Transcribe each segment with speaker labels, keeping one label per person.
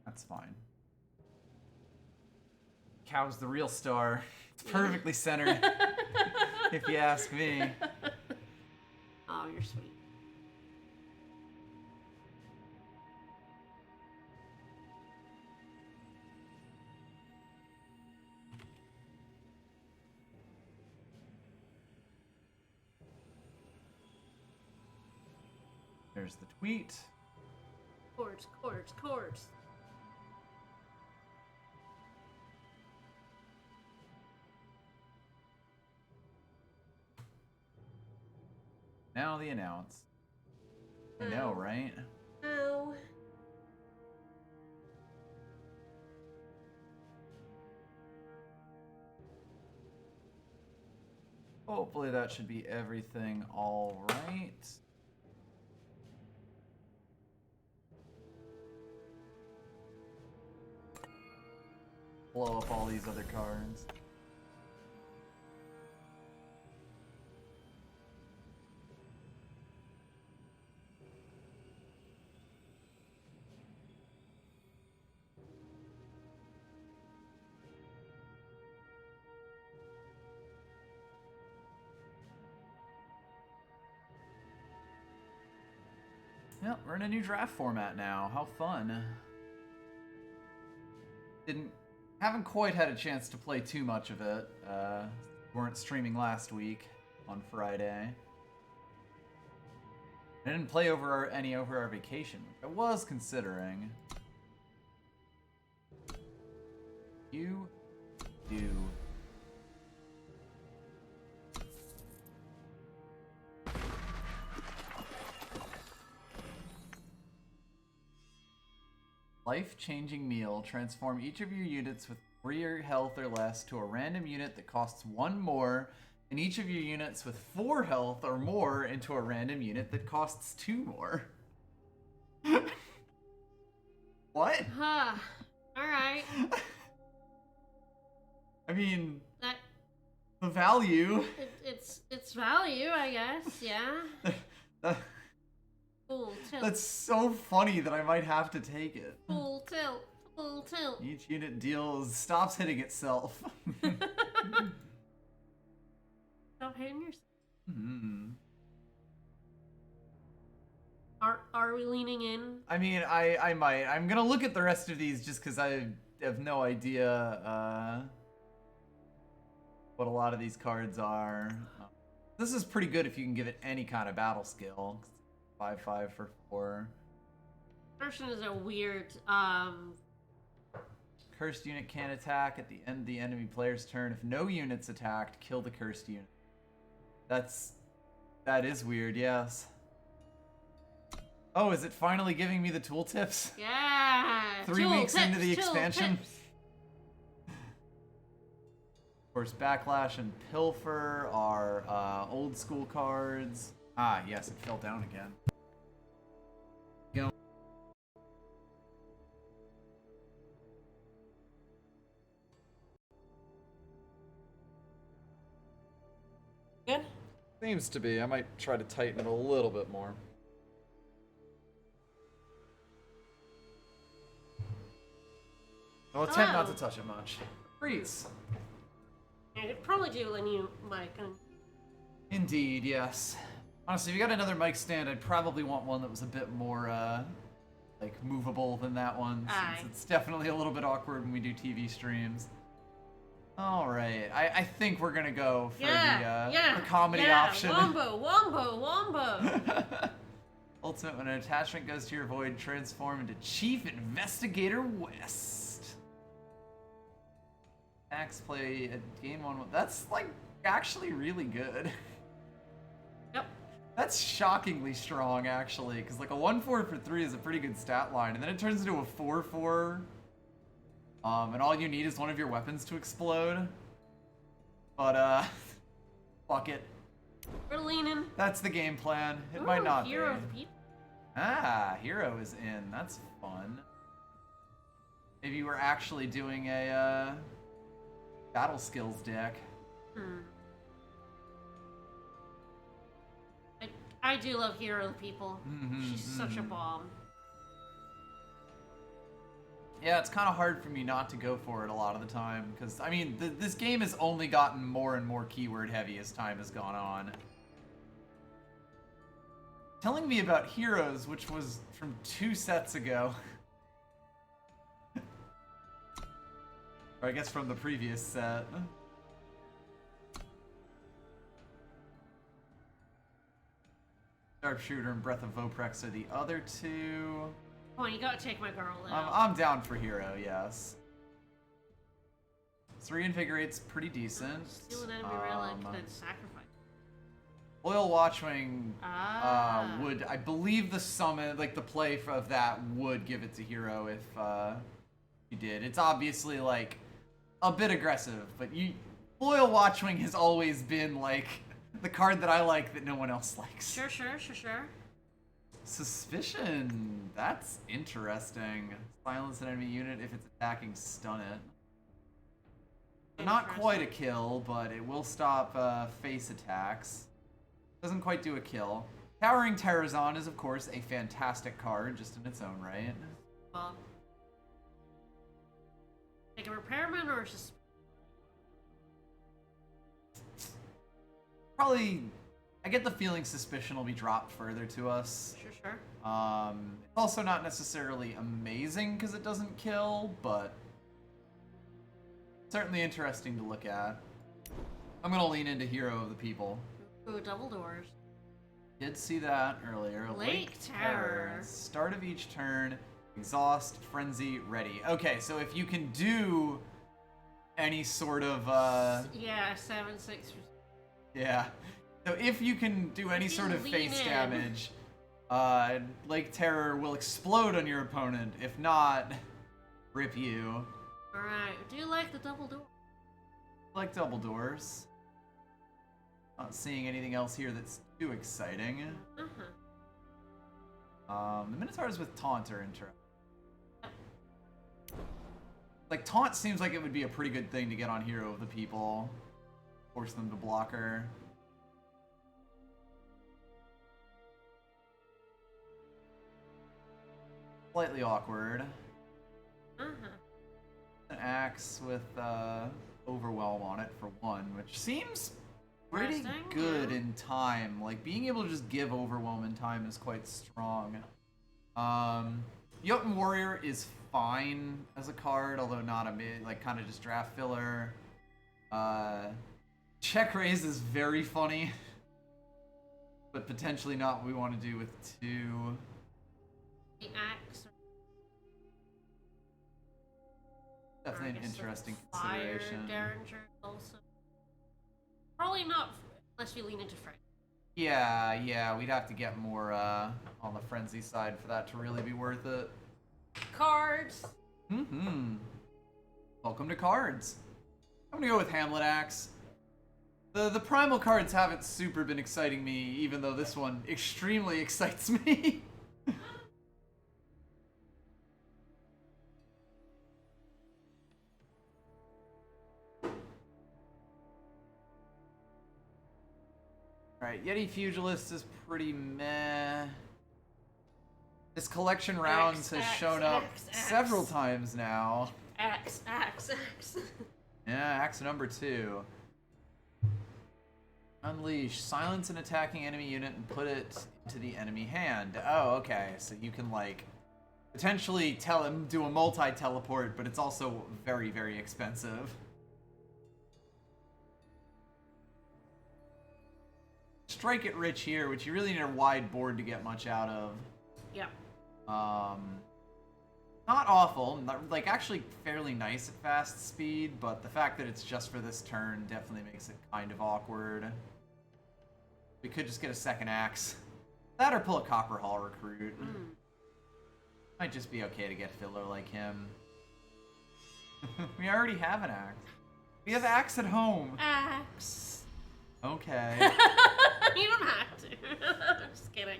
Speaker 1: That's fine. Cow's the real star. It's perfectly centered, if you ask me.
Speaker 2: Oh, you're sweet.
Speaker 1: There's the tweet.
Speaker 2: Quartz, quartz, quartz.
Speaker 1: Now the announce. I know, right?
Speaker 2: No.
Speaker 1: Hopefully that should be everything all right. Blow up all these other cards. Yep, we're in a new draft format now. How fun. Haven't quite had a chance to play too much of it. Weren't streaming last week on Friday. I didn't play any over our vacation, which I was considering. You do. Life-changing meal. Transform each of your units with 3 health or less to a random unit that costs 1 more, and each of your units with 4 health or more into a random unit that costs 2 more. What?
Speaker 2: Huh. Alright.
Speaker 1: I mean,
Speaker 2: That
Speaker 1: the value.
Speaker 2: it's value, I guess, yeah. Full tilt.
Speaker 1: That's so funny that I might have to take it.
Speaker 2: Full tilt. Full tilt.
Speaker 1: Each unit stops hitting itself.
Speaker 2: Stop hitting yourself.
Speaker 1: Hmm.
Speaker 2: Are we leaning in?
Speaker 1: I mean, I might. I'm gonna look at the rest of these just because I have no idea what a lot of these cards are. This is pretty good if you can give it any kind of battle skill. 5/5 for 4.
Speaker 2: Person is a weird,
Speaker 1: Cursed unit can't attack at the end of the enemy player's turn. If no units attacked, kill the cursed unit. That is weird, yes. Oh, is it finally giving me the tooltips?
Speaker 2: Yeah.
Speaker 1: 3 weeks into the expansion. Of course, Backlash and Pilfer are old school cards. Ah, yes, it fell down again. Go.
Speaker 2: Good.
Speaker 1: Seems to be. I might try to tighten it a little bit more. I'll attempt not to touch it much. Freeze.
Speaker 2: I could probably do a new mic.
Speaker 1: Indeed, yes. Honestly, if you got another mic stand, I'd probably want one that was a bit more, like, movable than that one. Since it's definitely a little bit awkward when we do TV streams. Alright, I think we're gonna go for the comedy option.
Speaker 2: Wombo.
Speaker 1: Ultimate, when an attachment goes to your void, transform into Chief Investigator West. Max play at gain 1. That's, like, actually really good.
Speaker 2: Yep.
Speaker 1: That's shockingly strong, actually, because like a 1/4 for 3 is a pretty good stat line, and then it turns into a 4/4, and all you need is one of your weapons to explode. But fuck it.
Speaker 2: We're leaning.
Speaker 1: That's the game plan. It might not be.
Speaker 2: Hero of the people.
Speaker 1: Ah, Hero is in. That's fun. Maybe we're actually doing a battle skills deck.
Speaker 2: I do love Hero of the People. She's such a bomb.
Speaker 1: Yeah, it's kind of hard for me not to go for it a lot of the time, because, I mean, this game has only gotten more and more keyword heavy as time has gone on. Telling me about Heroes, which was from 2 sets ago. Or I guess from the previous set. Sharpshooter and Breath of Voprex are the other two.
Speaker 2: Oh, you gotta take my girl out.
Speaker 1: I'm down for Hero, yes. 3 Invigorate's pretty decent.
Speaker 2: Steal an enemy relic, then sacrifice.
Speaker 1: Loyal Watchwing
Speaker 2: Ah.
Speaker 1: would, I believe the summon, like the play of that would give it to Hero if you did. It's obviously like a bit aggressive, but Loyal Watchwing has always been like the card that I like that no one else likes.
Speaker 2: Sure.
Speaker 1: Suspicion. That's interesting. Silence an enemy unit if it's attacking, stun it. Not quite a kill, but it will stop face attacks. Doesn't quite do a kill. Towering Terrazon is, of course, a fantastic card just in its own right.
Speaker 2: Well, take a repairman or just
Speaker 1: Probably, I get the feeling Suspicion will be dropped further to us.
Speaker 2: Sure.
Speaker 1: It's also not necessarily amazing because it doesn't kill, but certainly interesting to look at. I'm gonna lean into Hero of the People.
Speaker 2: Ooh, double doors.
Speaker 1: Did see that earlier.
Speaker 2: Lake Terror.
Speaker 1: Start of each turn. Exhaust, Frenzy, ready. Okay, so if you can do any sort of
Speaker 2: Yeah, 7/6.
Speaker 1: yeah. So if you can do any
Speaker 2: If you
Speaker 1: sort of
Speaker 2: lean
Speaker 1: face
Speaker 2: in.
Speaker 1: damage, Lake Terror will explode on your opponent. If not, rip you.
Speaker 2: Alright, do you like the double door?
Speaker 1: Like double doors. Not seeing anything else here that's too exciting. The Minotaurs with Taunt are interesting. Like, Taunt seems like it would be a pretty good thing to get on Hero of the People. Force them to block her. Slightly awkward. An axe with Overwhelm on it for 1, which seems pretty
Speaker 2: Interesting,
Speaker 1: good
Speaker 2: yeah.
Speaker 1: in time. Like, being able to just give Overwhelm in time is quite strong. Jotun Warrior is fine as a card, although not a like kind of just draft filler. Check Raise is very funny, but potentially not what we want to do with 2.
Speaker 2: The axe.
Speaker 1: Definitely
Speaker 2: I
Speaker 1: an
Speaker 2: guess the
Speaker 1: interesting
Speaker 2: fire
Speaker 1: consideration.
Speaker 2: Derringer also. Probably not unless you lean into Frank.
Speaker 1: Yeah, we'd have to get more on the Frenzy side for that to really be worth it.
Speaker 2: Cards.
Speaker 1: Welcome to cards. I'm gonna go with Hamlet Axe. The primal cards haven't super been exciting me, even though this one extremely excites me. Alright, Yeti Pugilist is pretty meh. This collection rounds has shown up several times now.
Speaker 2: Axe.
Speaker 1: Yeah, axe number 2. Unleash. Silence an attacking enemy unit and put it into the enemy hand. Oh, okay. So you can, like, potentially tell him do a multi-teleport, but it's also very, very expensive. Strike it rich here, which you really need a wide board to get much out of.
Speaker 2: Yep.
Speaker 1: Not awful, like actually fairly nice at fast speed, but the fact that it's just for this turn definitely makes it kind of awkward. We could just get a second axe. That or pull a Copper Hall recruit. Might just be okay to get filler like him. We already have an axe. We have axe at home.
Speaker 2: Axe.
Speaker 1: Okay.
Speaker 2: You don't have to. Just kidding.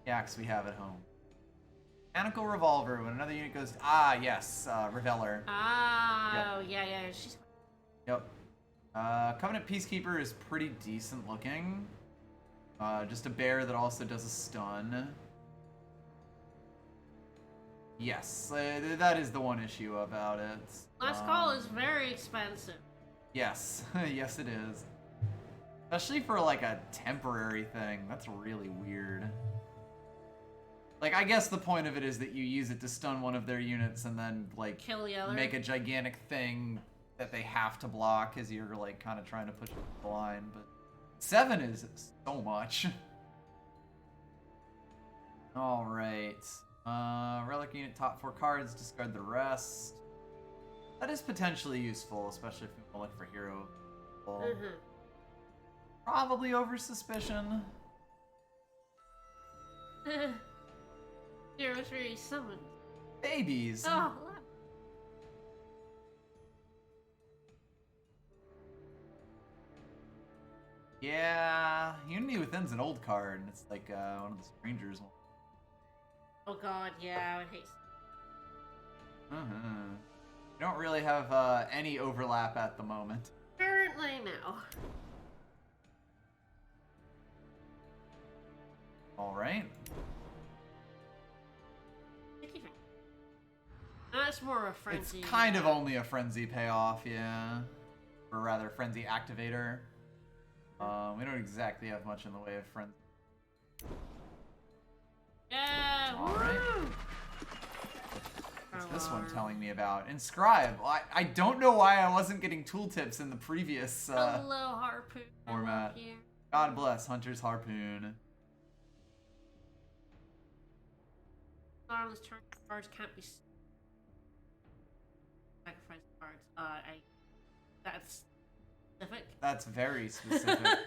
Speaker 1: The axe we have at home. Mechanical Revolver. When another unit goes... Ah, yes. Reveler.
Speaker 2: Oh, yeah. She's...
Speaker 1: Yep. Covenant Peacekeeper is pretty decent looking. Just a bear that also does a stun. Yes, that is the one issue about it.
Speaker 2: Last Call is very expensive.
Speaker 1: Yes, yes it is. Especially for like a temporary thing. That's really weird. Like, I guess the point of it is that you use it to stun one of their units and then, like,
Speaker 2: kill the other.
Speaker 1: Make a gigantic thing that they have to block as you're, like, kind of trying to push the line. But 7 is so much. Alright. Relic unit, top 4 cards, discard the rest. That is potentially useful, especially if you want to look for hero. Probably over suspicion.
Speaker 2: 0-3 summon.
Speaker 1: Babies.
Speaker 2: Oh,
Speaker 1: yeah, Unity Within's an old card, and it's like one of the strangers ones.
Speaker 2: Oh god, yeah, I would hate.
Speaker 1: We don't really have any overlap at the moment.
Speaker 2: Currently, no.
Speaker 1: All right.
Speaker 2: That's more a frenzy.
Speaker 1: It's kind of only a frenzy payoff, yeah. Or rather, frenzy activator. We don't exactly have much in the way of frenzy.
Speaker 2: Yeah,
Speaker 1: all right.
Speaker 2: woo!
Speaker 1: What's this one telling me about? Inscribe. I don't know why I wasn't getting tooltips in the previous
Speaker 2: Hello, Harpoon.
Speaker 1: format. God bless Hunter's Harpoon.
Speaker 2: On this turn, cards can't be sacrifice cards. That's specific.
Speaker 1: That's very specific.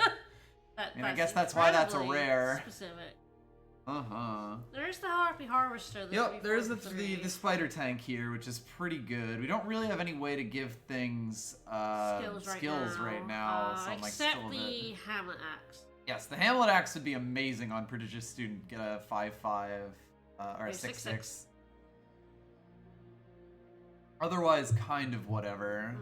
Speaker 1: I guess
Speaker 2: that's
Speaker 1: why that's a
Speaker 2: incredibly
Speaker 1: rare.
Speaker 2: Specific.
Speaker 1: There's
Speaker 2: the Harpy Harvester.
Speaker 1: Yep, there's the spider tank here, which is pretty good. We don't really have any way to give things skills right now, so I'm like
Speaker 2: except
Speaker 1: still a
Speaker 2: the
Speaker 1: bit...
Speaker 2: Hamlet Axe.
Speaker 1: Yes, the Hamlet Axe would be amazing on Prodigious Student. Get a 5/5 or a 6/6. Otherwise, kind of whatever.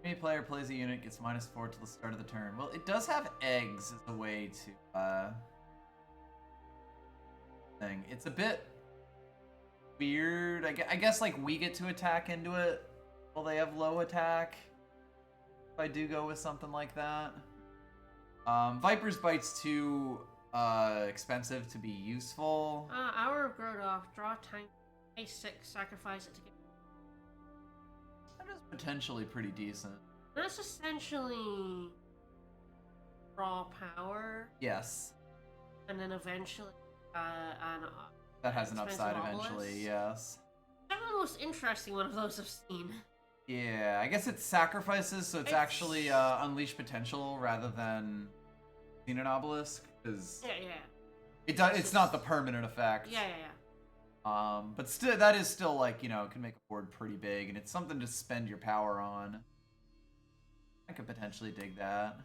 Speaker 1: Any player plays a unit gets -4 till the start of the turn. Well, it does have eggs as a way to thing. It's a bit weird. I guess like we get to attack into it while they have low attack. If I do go with something like that. Viper's Bite's too expensive to be useful.
Speaker 2: Hour of Grodoff, draw tank, A6, sacrifice it to get.
Speaker 1: That is potentially pretty decent.
Speaker 2: That's essentially raw power.
Speaker 1: Yes.
Speaker 2: And then eventually,
Speaker 1: that has an upside eventually, yes.
Speaker 2: That's the most interesting one of those I've seen.
Speaker 1: Yeah, I guess it's sacrifices, so it's actually unleash potential rather than Xenon Obelisk, because it's not the permanent effect.
Speaker 2: Yeah.
Speaker 1: But still, that is still like, you know, it can make a board pretty big, and it's something to spend your power on. I could potentially dig that.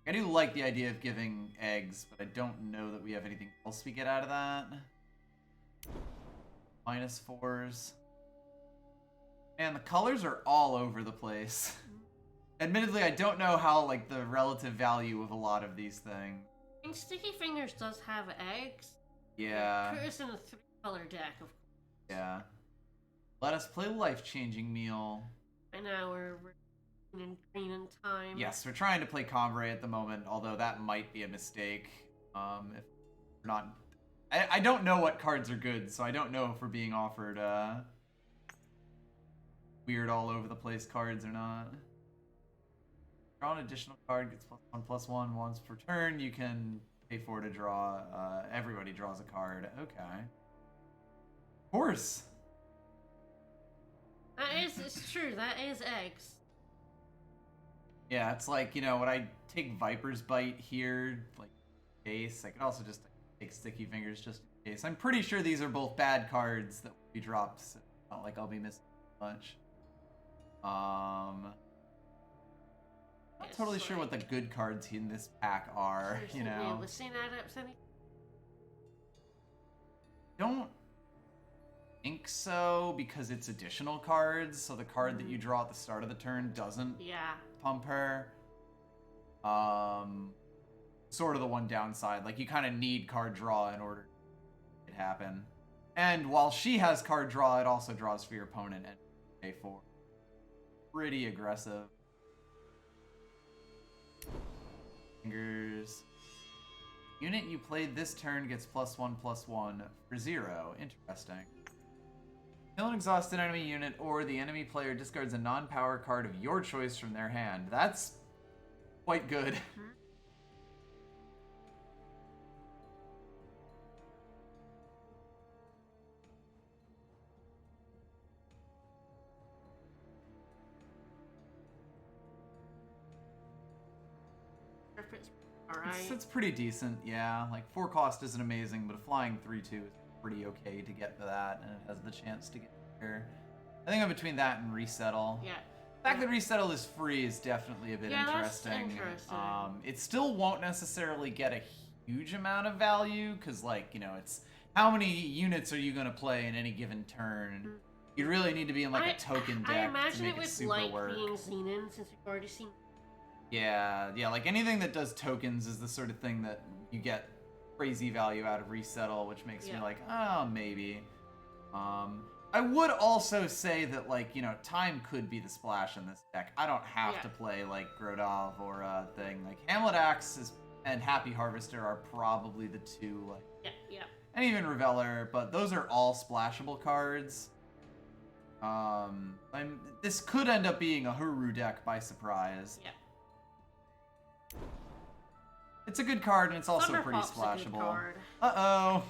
Speaker 1: I do like the idea of giving eggs, but I don't know that we have anything else we get out of that. -4s. And the colors are all over the place. Admittedly, I don't know how, like, the relative value of a lot of these things.
Speaker 2: I think Sticky Fingers does have eggs.
Speaker 1: Yeah.
Speaker 2: It is in a 3-color deck, of course.
Speaker 1: Yeah. Let us play Life-Changing Meal.
Speaker 2: And now we're in green in time.
Speaker 1: Yes, we're trying to play Combray at the moment, although that might be a mistake. If we're not... I don't know what cards are good, so I don't know if we're being offered weird all over the place cards or not. Draw an additional card, gets +1/+1 once per turn. You can pay 4 to draw. Everybody draws a card. Okay. Of course.
Speaker 2: It's true, that is eggs.
Speaker 1: Yeah, it's like, you know, when I take Viper's Bite here, like, case, I could also just take Sticky Fingers just in case. I'm pretty sure these are both bad cards that will be dropped, so it's not like I'll be missing much. Not totally sure what the good cards in this pack are, you know. Don't think so, because it's additional cards, so the card that you draw at the start of the turn doesn't pump her. sort of the one downside. Like, you kind of need card draw in order to make it happen. And while she has card draw, it also draws for your opponent and pay for. Pretty aggressive. Fingers. Unit you played this turn gets +1/+1 for 0. Interesting. Kill an exhausted enemy unit, or the enemy player discards a non-power card of your choice from their hand. That's quite good.
Speaker 2: Alright.
Speaker 1: It's pretty decent, yeah. Like, 4 cost isn't amazing, but a flying 3/2 is pretty okay to get to that, and it has the chance to get here. I think I'm between that and Resettle.
Speaker 2: Yeah.
Speaker 1: The fact that Resettle is free is definitely a bit interesting.
Speaker 2: That's interesting.
Speaker 1: It still won't necessarily get a huge amount of value, because, like, you know, it's how many units are you going to play in any given turn? You really need to be in, like, a token deck
Speaker 2: I imagine
Speaker 1: to make
Speaker 2: it would
Speaker 1: super
Speaker 2: like
Speaker 1: work.
Speaker 2: being Xenon, since we've already seen.
Speaker 1: Yeah, like anything that does tokens is the sort of thing that you get crazy value out of Resettle, which makes me like, oh, maybe. I would also say that, like, you know, time could be the splash in this deck. I don't have to play, like, Grodov or a thing. Like, Hamlet Axe and Happy Harvester are probably the two, like, and even Reveller, but those are all splashable cards. This could end up being a Huru deck by surprise.
Speaker 2: Yeah.
Speaker 1: It's a good card, and it's also pretty splashable. Uh-oh.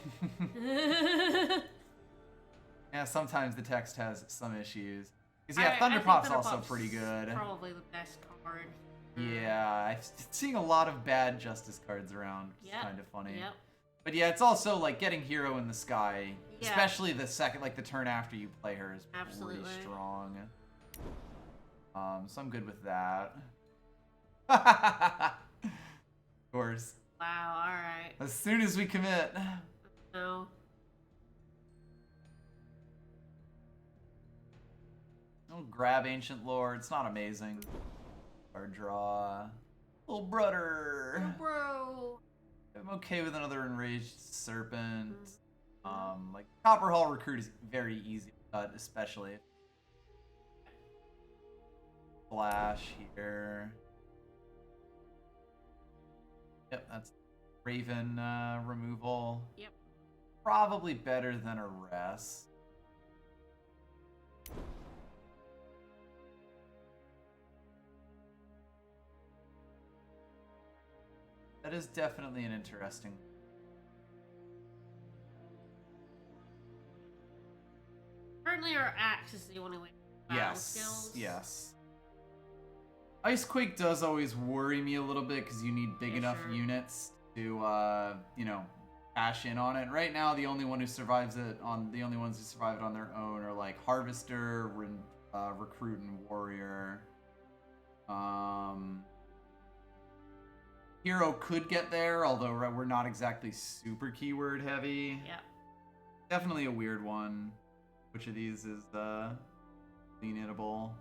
Speaker 1: Yeah, sometimes the text has some issues. Because, yeah, Thunderpop's also pretty good.
Speaker 2: Probably the best card.
Speaker 1: Yeah, I'm seeing a lot of bad Justice cards around, which is kind of funny.
Speaker 2: Yep.
Speaker 1: But yeah, it's also, like, getting Hero in the Sky, especially the second, like, the turn after you play her is pretty strong. So I'm good with that. Of course.
Speaker 2: Wow, alright.
Speaker 1: As soon as we commit.
Speaker 2: No.
Speaker 1: I'll grab Ancient Lore. It's not amazing. Our draw. Little brother.
Speaker 2: Oh, bro.
Speaker 1: I'm okay with another Enraged Serpent. Like, Copper Hall Recruit is very easy to cut, especially. Flash here. Yep, that's Raven removal.
Speaker 2: Yep.
Speaker 1: Probably better than Arrest. That is definitely an interesting.
Speaker 2: Currently, our axe is the only way.
Speaker 1: Yes. Icequake does always worry me a little bit because you need big enough units to, you know, cash in on it. Right now, the only ones who survive it on their own are like Harvester, Recruit, and Warrior. Hero could get there, although we're not exactly super keyword heavy.
Speaker 2: Yeah.
Speaker 1: Definitely a weird one. Which of these is lean-inable?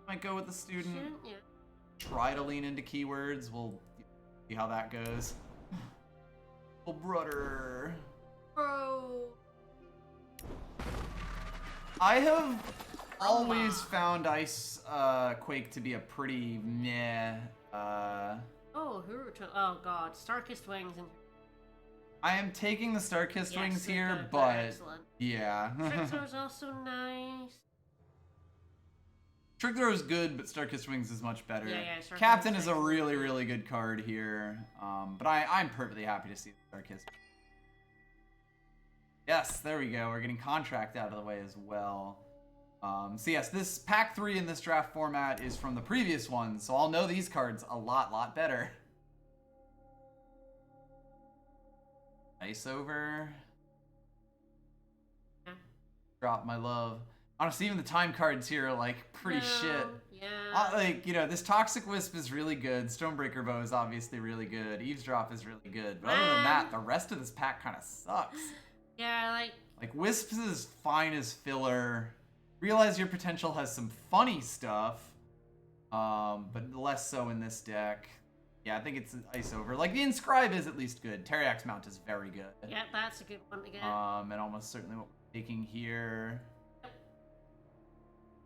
Speaker 1: Might go with the student.
Speaker 2: Yeah.
Speaker 1: Try to lean into keywords. We'll see how that goes. Oh, brother.
Speaker 2: Bro.
Speaker 1: I have always found Icequake to be a pretty meh.
Speaker 2: Oh, oh god, Starkist Wings and.
Speaker 1: I am taking the Starkist Wings here, but
Speaker 2: excellent.
Speaker 1: Yeah.
Speaker 2: Trickster's also nice.
Speaker 1: Trick Throw is good, but Starkist Wings is much better.
Speaker 2: Yeah,
Speaker 1: Captain is a really, really good card here. But I'm perfectly happy to see the Starkist. Yes, there we go. We're getting Contract out of the way as well. So yes, this Pack 3 in this draft format is from the previous one, so I'll know these cards a lot better. Ice over.
Speaker 2: Yeah.
Speaker 1: Drop my love. Honestly, even the time cards here are, like, pretty shit.
Speaker 2: Yeah.
Speaker 1: Like, you know, this Toxic Wisp is really good. Stonebreaker Bow is obviously really good. Eavesdrop is really good. But other than that, the rest of this pack kind of sucks.
Speaker 2: Yeah,
Speaker 1: like, Wisp is fine as filler. Realize Your Potential has some funny stuff. But less so in this deck. Yeah, I think it's ice over. Like, the Inscribe is at least good. Teriak's Mount is very good.
Speaker 2: Yeah, that's a good one to get.
Speaker 1: And almost certainly what we're taking here. Yep.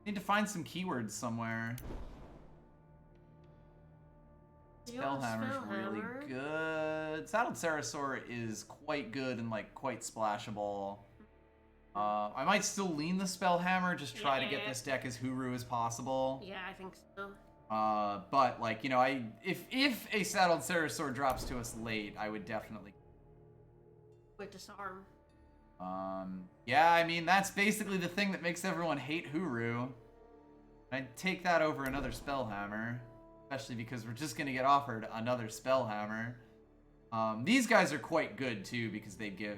Speaker 1: Need to find some keywords somewhere. Spellhammer's really good. Saddled Sarasaur is quite good and, like, quite splashable. I might still lean the Spellhammer, just try to get this deck as Huru as possible.
Speaker 2: Yeah, I think so.
Speaker 1: But, like, you know, if a Saddled Sarasaur drops to us late, I would definitely...
Speaker 2: With Disarm.
Speaker 1: Yeah, I mean, that's basically the thing that makes everyone hate Huru. I'd take that over another Spellhammer, especially because we're just going to get offered another Spellhammer. These guys are quite good, too, because they give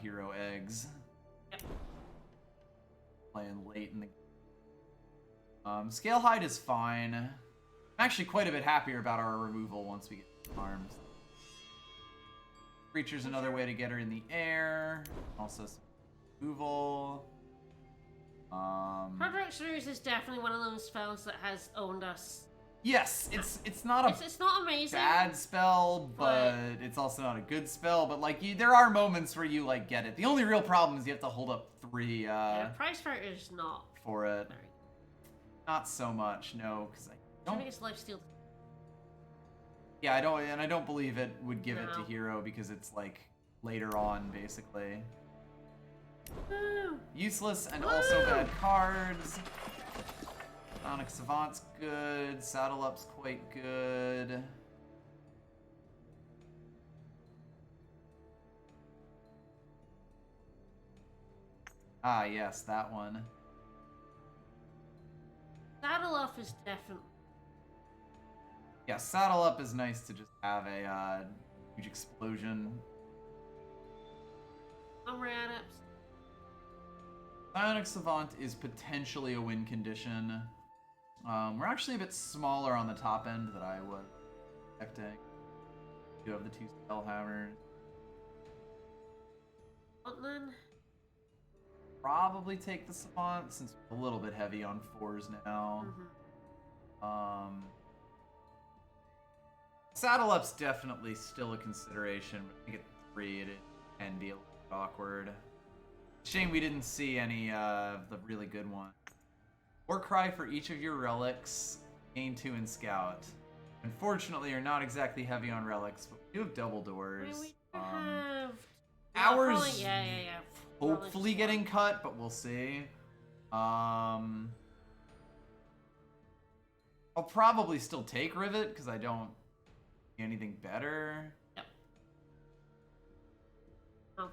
Speaker 1: hero eggs.
Speaker 2: Yep.
Speaker 1: Playing late in the game. Scale Hide is fine. I'm actually quite a bit happier about our removal once we get arms. Creature's another way to get her in the air. Also some removal.
Speaker 2: Project Series is definitely one of those spells that has owned us.
Speaker 1: Yes, it's not a
Speaker 2: it's not amazing
Speaker 1: bad spell, but it's also not a good spell. But like, there are moments where you like get it. The only real problem is you have to hold up 3.
Speaker 2: Yeah, price for it is not
Speaker 1: for it.
Speaker 2: Very
Speaker 1: not so much, no, because I don't.
Speaker 2: I think it's lifesteal.
Speaker 1: Yeah, I don't believe it would give it to Hero because it's like later on, basically.
Speaker 2: Woo.
Speaker 1: Useless and also bad cards. Sonic Savant's good. Saddle Up's quite good. Ah, yes, that one.
Speaker 2: Saddle Up is definitely...
Speaker 1: Yeah, Saddle Up is nice to just have a huge explosion. Sonic Savant is potentially a win condition. We're actually a bit smaller on the top end than I was expecting. We do have the 2 Spellhammers.
Speaker 2: Then
Speaker 1: Probably take the Savant since we're a little bit heavy on 4s now. Saddle Up's definitely still a consideration, but I think at 3 it can be a little bit awkward. Shame we didn't see any of the really good ones. Warcry for each of your relics, gain 2 in Scout. Unfortunately, you're not exactly heavy on relics, but we do have double doors.
Speaker 2: we have...
Speaker 1: Ours
Speaker 2: probably, yeah.
Speaker 1: hopefully getting cut, but we'll see. I'll probably still take Rivet, because I don't see anything better.
Speaker 2: Yep. Oh.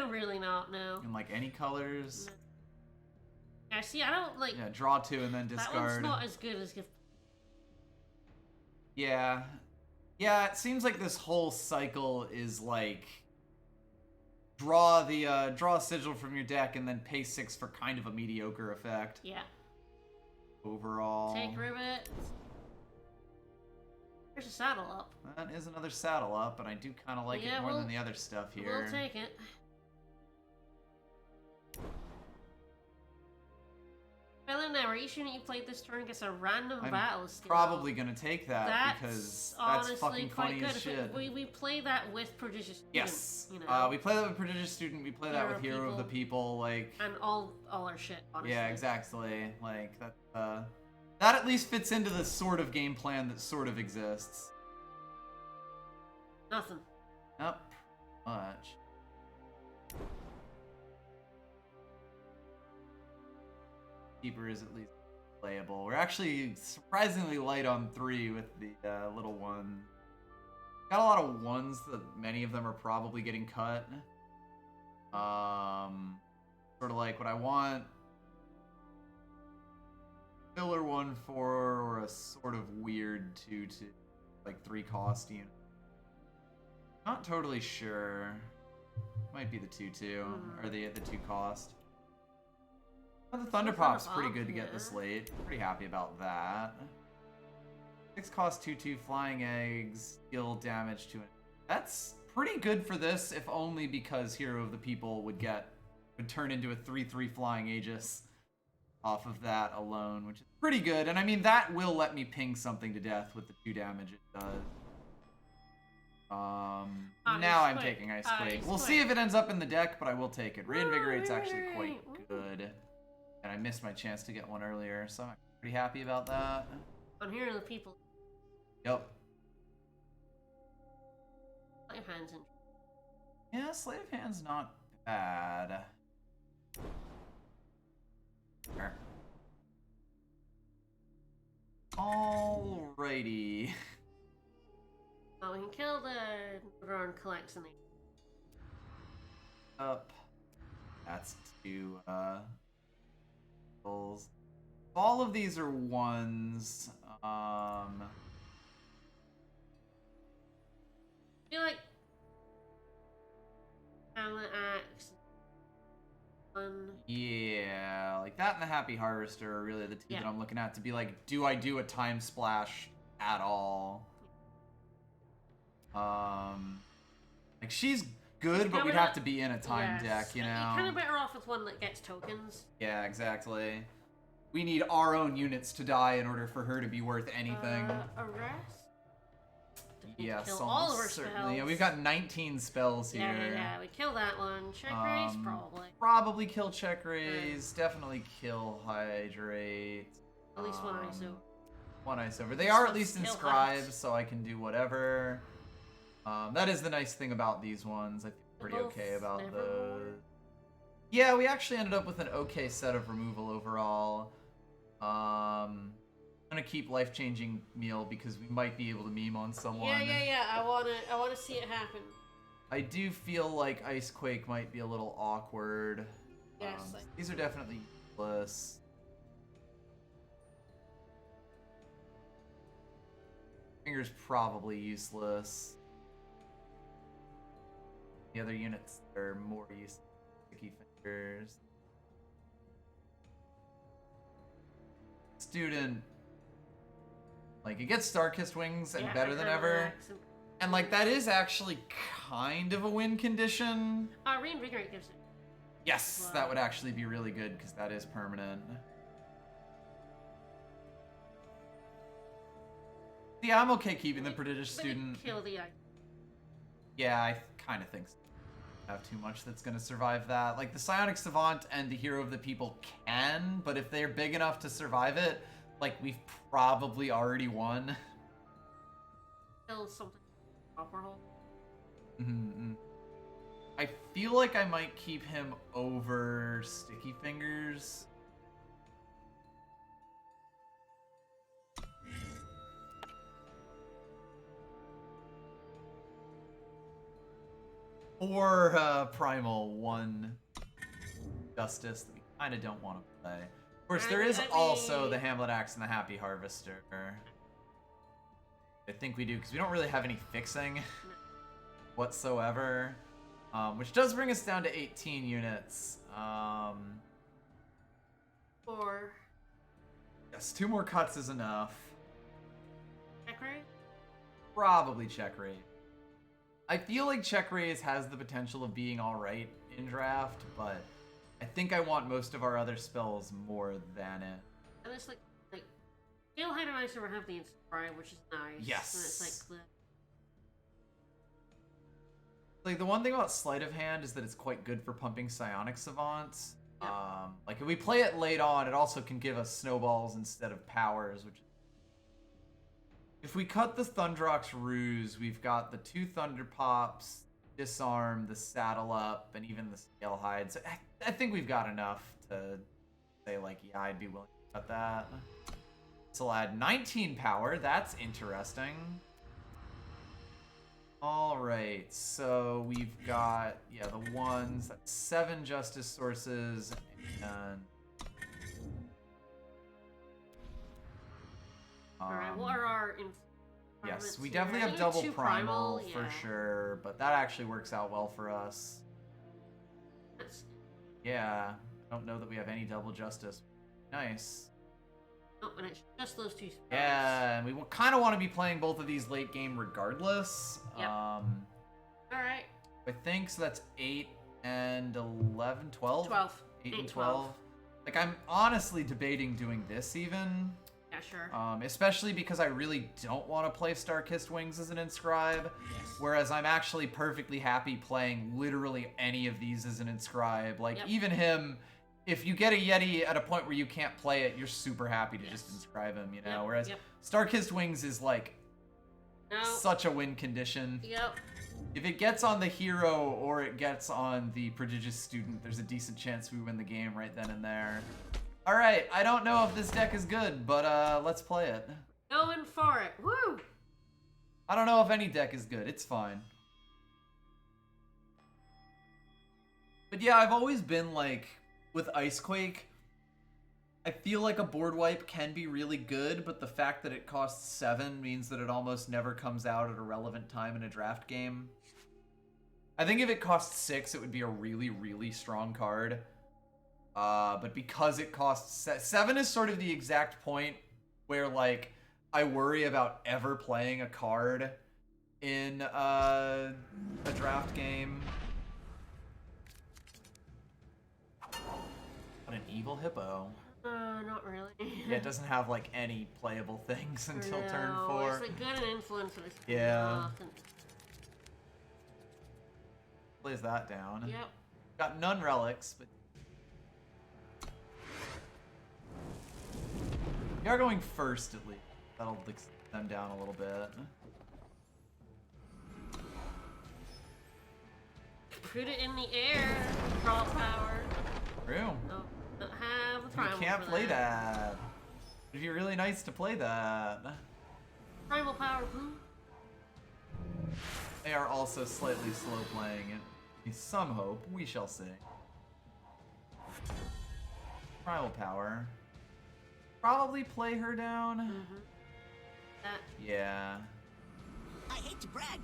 Speaker 2: Really not, no.
Speaker 1: In, like, any colors.
Speaker 2: No. Yeah, see, I don't, like...
Speaker 1: Yeah, draw 2 and then discard.
Speaker 2: That one's not as good as...
Speaker 1: Yeah. Yeah, it seems like this whole cycle is, like... Draw a sigil from your deck and then pay 6 for kind of a mediocre effect.
Speaker 2: Yeah.
Speaker 1: Overall.
Speaker 2: Take Rivet. There's a Saddle Up.
Speaker 1: That is another Saddle Up, and I do kind of like it more than the other stuff here.
Speaker 2: We'll take it. Felon, now, are you sure you played this turn against a random battle skill?
Speaker 1: Probably gonna take that because that's fucking funny
Speaker 2: good.
Speaker 1: as shit.
Speaker 2: We play that with Prodigious Student.
Speaker 1: Yes.
Speaker 2: You know?
Speaker 1: We play that with Prodigious Student. We play that with Hero of the People. Like.
Speaker 2: And all our shit. Honestly.
Speaker 1: Yeah, exactly. Like that. That at least fits into the sort of game plan that sort of exists.
Speaker 2: Nothing.
Speaker 1: Not much. Keeper is at least playable. We're actually surprisingly light on 3 with the little one. Got a lot of 1s that many of them are probably getting cut. Sort of like what I want. Filler 1 4 or a sort of weird 2 to like 3 cost unit. Not totally sure. Might be the 2/2 or the 2 cost. Well, the Thunderpop's pretty good to get this late. Pretty happy about that. 6 cost 2/2 flying eggs, deal damage to it. That's pretty good for this, if only because Hero of the People would turn into a 3/3 flying Aegis off of that alone, which is pretty good. And I mean, that will let me ping something to death with the 2 damage it does. Now I'm taking Ice Quake. We'll see if it ends up in the deck, but I will take it. Reinvigorate's actually quite good. And I missed my chance to get one earlier, so I'm pretty happy about that.
Speaker 2: I'm hearing the people.
Speaker 1: Yep.
Speaker 2: Sleight of Hand's in.
Speaker 1: Yeah, Sleight of Hand's not bad. There. Alrighty.
Speaker 2: Well, we can kill the Roran collects and
Speaker 1: Up. That's 2 goals. All of these are 1s.
Speaker 2: I feel like Hamlet Axe.
Speaker 1: Yeah, like that and the Happy Harvester are really the two that I'm looking at to be like, do I do a time splash at all? Like she's good, but we'd have to be in a time deck, you know?
Speaker 2: You're kind of better off with one that gets tokens.
Speaker 1: Yeah, exactly. We need our own units to die in order for her to be worth anything.
Speaker 2: Arrest?
Speaker 1: Yes,
Speaker 2: all of our
Speaker 1: certainly.
Speaker 2: spells.
Speaker 1: Yeah, we've got 19 spells here.
Speaker 2: Yeah, we kill that one. Check raise, probably.
Speaker 1: Probably kill check raise. Definitely kill hydrate.
Speaker 2: At least one ice over.
Speaker 1: One ice over. They are at least inscribed, so I can do whatever. That is the nice thing about these ones. I think pretty okay about those. Yeah, we actually ended up with an okay set of removal overall. I'm gonna keep life-changing meal because we might be able to meme on someone.
Speaker 2: Yeah. I wanna see it happen.
Speaker 1: I do feel like Ice Quake might be a little awkward.
Speaker 2: Yes.
Speaker 1: These are definitely useless. Finger's probably useless. The other units are more useless. Sticky Fingers. Student. Like, it gets Star-Kissed Wings and better than ever. And, like, that is actually kind of a win condition.
Speaker 2: Reinvigorate gives it.
Speaker 1: Yes, that would actually be really good, because that is permanent. Yeah, I'm okay keeping the Prodigious Student.
Speaker 2: Kill the ice.
Speaker 1: Yeah, I kind of think so. I have too much that's going to survive that. Like, the Psionic Savant and the Hero of the People can, but if they're big enough to survive it, like, we've probably already won.
Speaker 2: Kill something. Copper hole.
Speaker 1: I feel like I might keep him over Sticky Fingers. Or Primal 1 Justice that we kind of don't want to play. Of course, there is also the Hamlet Axe and the Happy Harvester. I think we do, because we don't really have any fixing whatsoever. Which does bring us down to 18 units.
Speaker 2: 4.
Speaker 1: Yes, 2 more cuts is enough.
Speaker 2: Check raise?
Speaker 1: Probably check raise. I feel like check raise has the potential of being alright in draft, but I think I want most of our other spells more than it.
Speaker 2: And it's like Gale Hydramizer would have the Inspire, which is nice.
Speaker 1: Yes.
Speaker 2: And it's
Speaker 1: like the one thing about Sleight of Hand is that it's quite good for pumping Psionic Savants.
Speaker 2: Yep.
Speaker 1: Like if we play it late on, it also can give us snowballs instead of powers, which if we cut the Thundrox Ruse, we've got the 2 Thunder Pops, Disarm, the Saddle Up, and even the Scale Hide. So I think we've got enough to say, like, yeah, I'd be willing to cut that. So I'll add 19 power. That's interesting. Alright, so we've got, yeah, the ones, that's 7 Justice Sources, and...
Speaker 2: Alright, what are our...
Speaker 1: Yes, we definitely have double primal for sure, but that actually works out well for us. Yeah, I don't know that we have any double justice. Nice.
Speaker 2: Oh, and it's just those 2 spells.
Speaker 1: Yeah, and we kind of want to be playing both of these late game regardless.
Speaker 2: Yep. Alright.
Speaker 1: I think so. That's 8 and 11, 12?
Speaker 2: 12.
Speaker 1: 8 and 12. Like, I'm honestly debating doing this even.
Speaker 2: Yeah, sure.
Speaker 1: Especially because I really don't want to play Star-Kissed Wings as an Inscribe, whereas I'm actually perfectly happy playing literally any of these as an Inscribe. Like, even him, if you get a Yeti at a point where you can't play it, you're super happy to just Inscribe him, you know? Whereas Star-Kissed Wings is, like, such a win condition. If it gets on the hero or it gets on the prodigious student, there's a decent chance we win the game right then and there. Alright, I don't know if this deck is good, but let's play it.
Speaker 2: Going for it. Woo!
Speaker 1: I don't know if any deck is good. It's fine. But yeah, I've always been like, with Icequake, I feel like a board wipe can be really good, but the fact that it costs 7 means that it almost never comes out at a relevant time in a draft game. I think if it costs 6, it would be a really, really strong card. But because it costs 7 is sort of the exact point where, like, I worry about ever playing a card in a draft game. What an evil hippo.
Speaker 2: Not really.
Speaker 1: Yeah, it doesn't have, like, any playable things until turn 4.
Speaker 2: It's like good and influence.
Speaker 1: Yeah. Plays that down.
Speaker 2: Yep.
Speaker 1: Got none relics, but we are going first at least. That'll extend them down a little bit.
Speaker 2: Put it in the air. Draw power.
Speaker 1: True.
Speaker 2: No, don't have the primal.
Speaker 1: You can't play that. It'd be really nice to play that.
Speaker 2: Primal power, boom.
Speaker 1: They are also slightly slow playing it. Some hope. We shall see. Primal power. Probably play her down. Yeah.
Speaker 3: I hate to brag,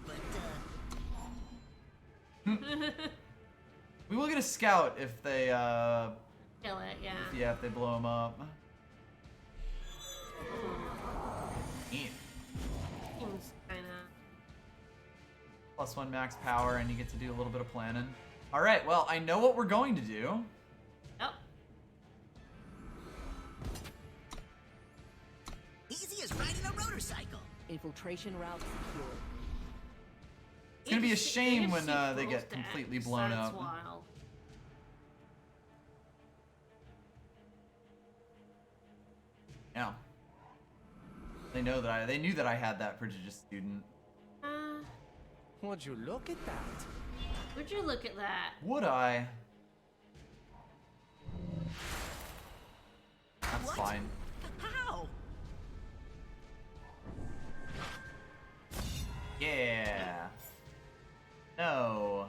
Speaker 3: but
Speaker 1: we will get a scout if they
Speaker 2: kill it, yeah.
Speaker 1: If they blow him up. Neat.
Speaker 2: Seems kinda...
Speaker 1: +1 max power, and you get to do a little bit of planning. Alright, well, I know what we're going to do.
Speaker 2: Yep.
Speaker 3: easy as riding a motorcycle.
Speaker 4: Infiltration route secured.
Speaker 1: It's gonna be a shame when they get completely blown up.
Speaker 2: That's wild.
Speaker 1: Yeah. They know that they knew that I had that prodigious student.
Speaker 5: Would you look at that?
Speaker 2: Would you look at that?
Speaker 1: Would I? That's
Speaker 3: What?
Speaker 1: fine.
Speaker 3: How?
Speaker 1: Yeah. No.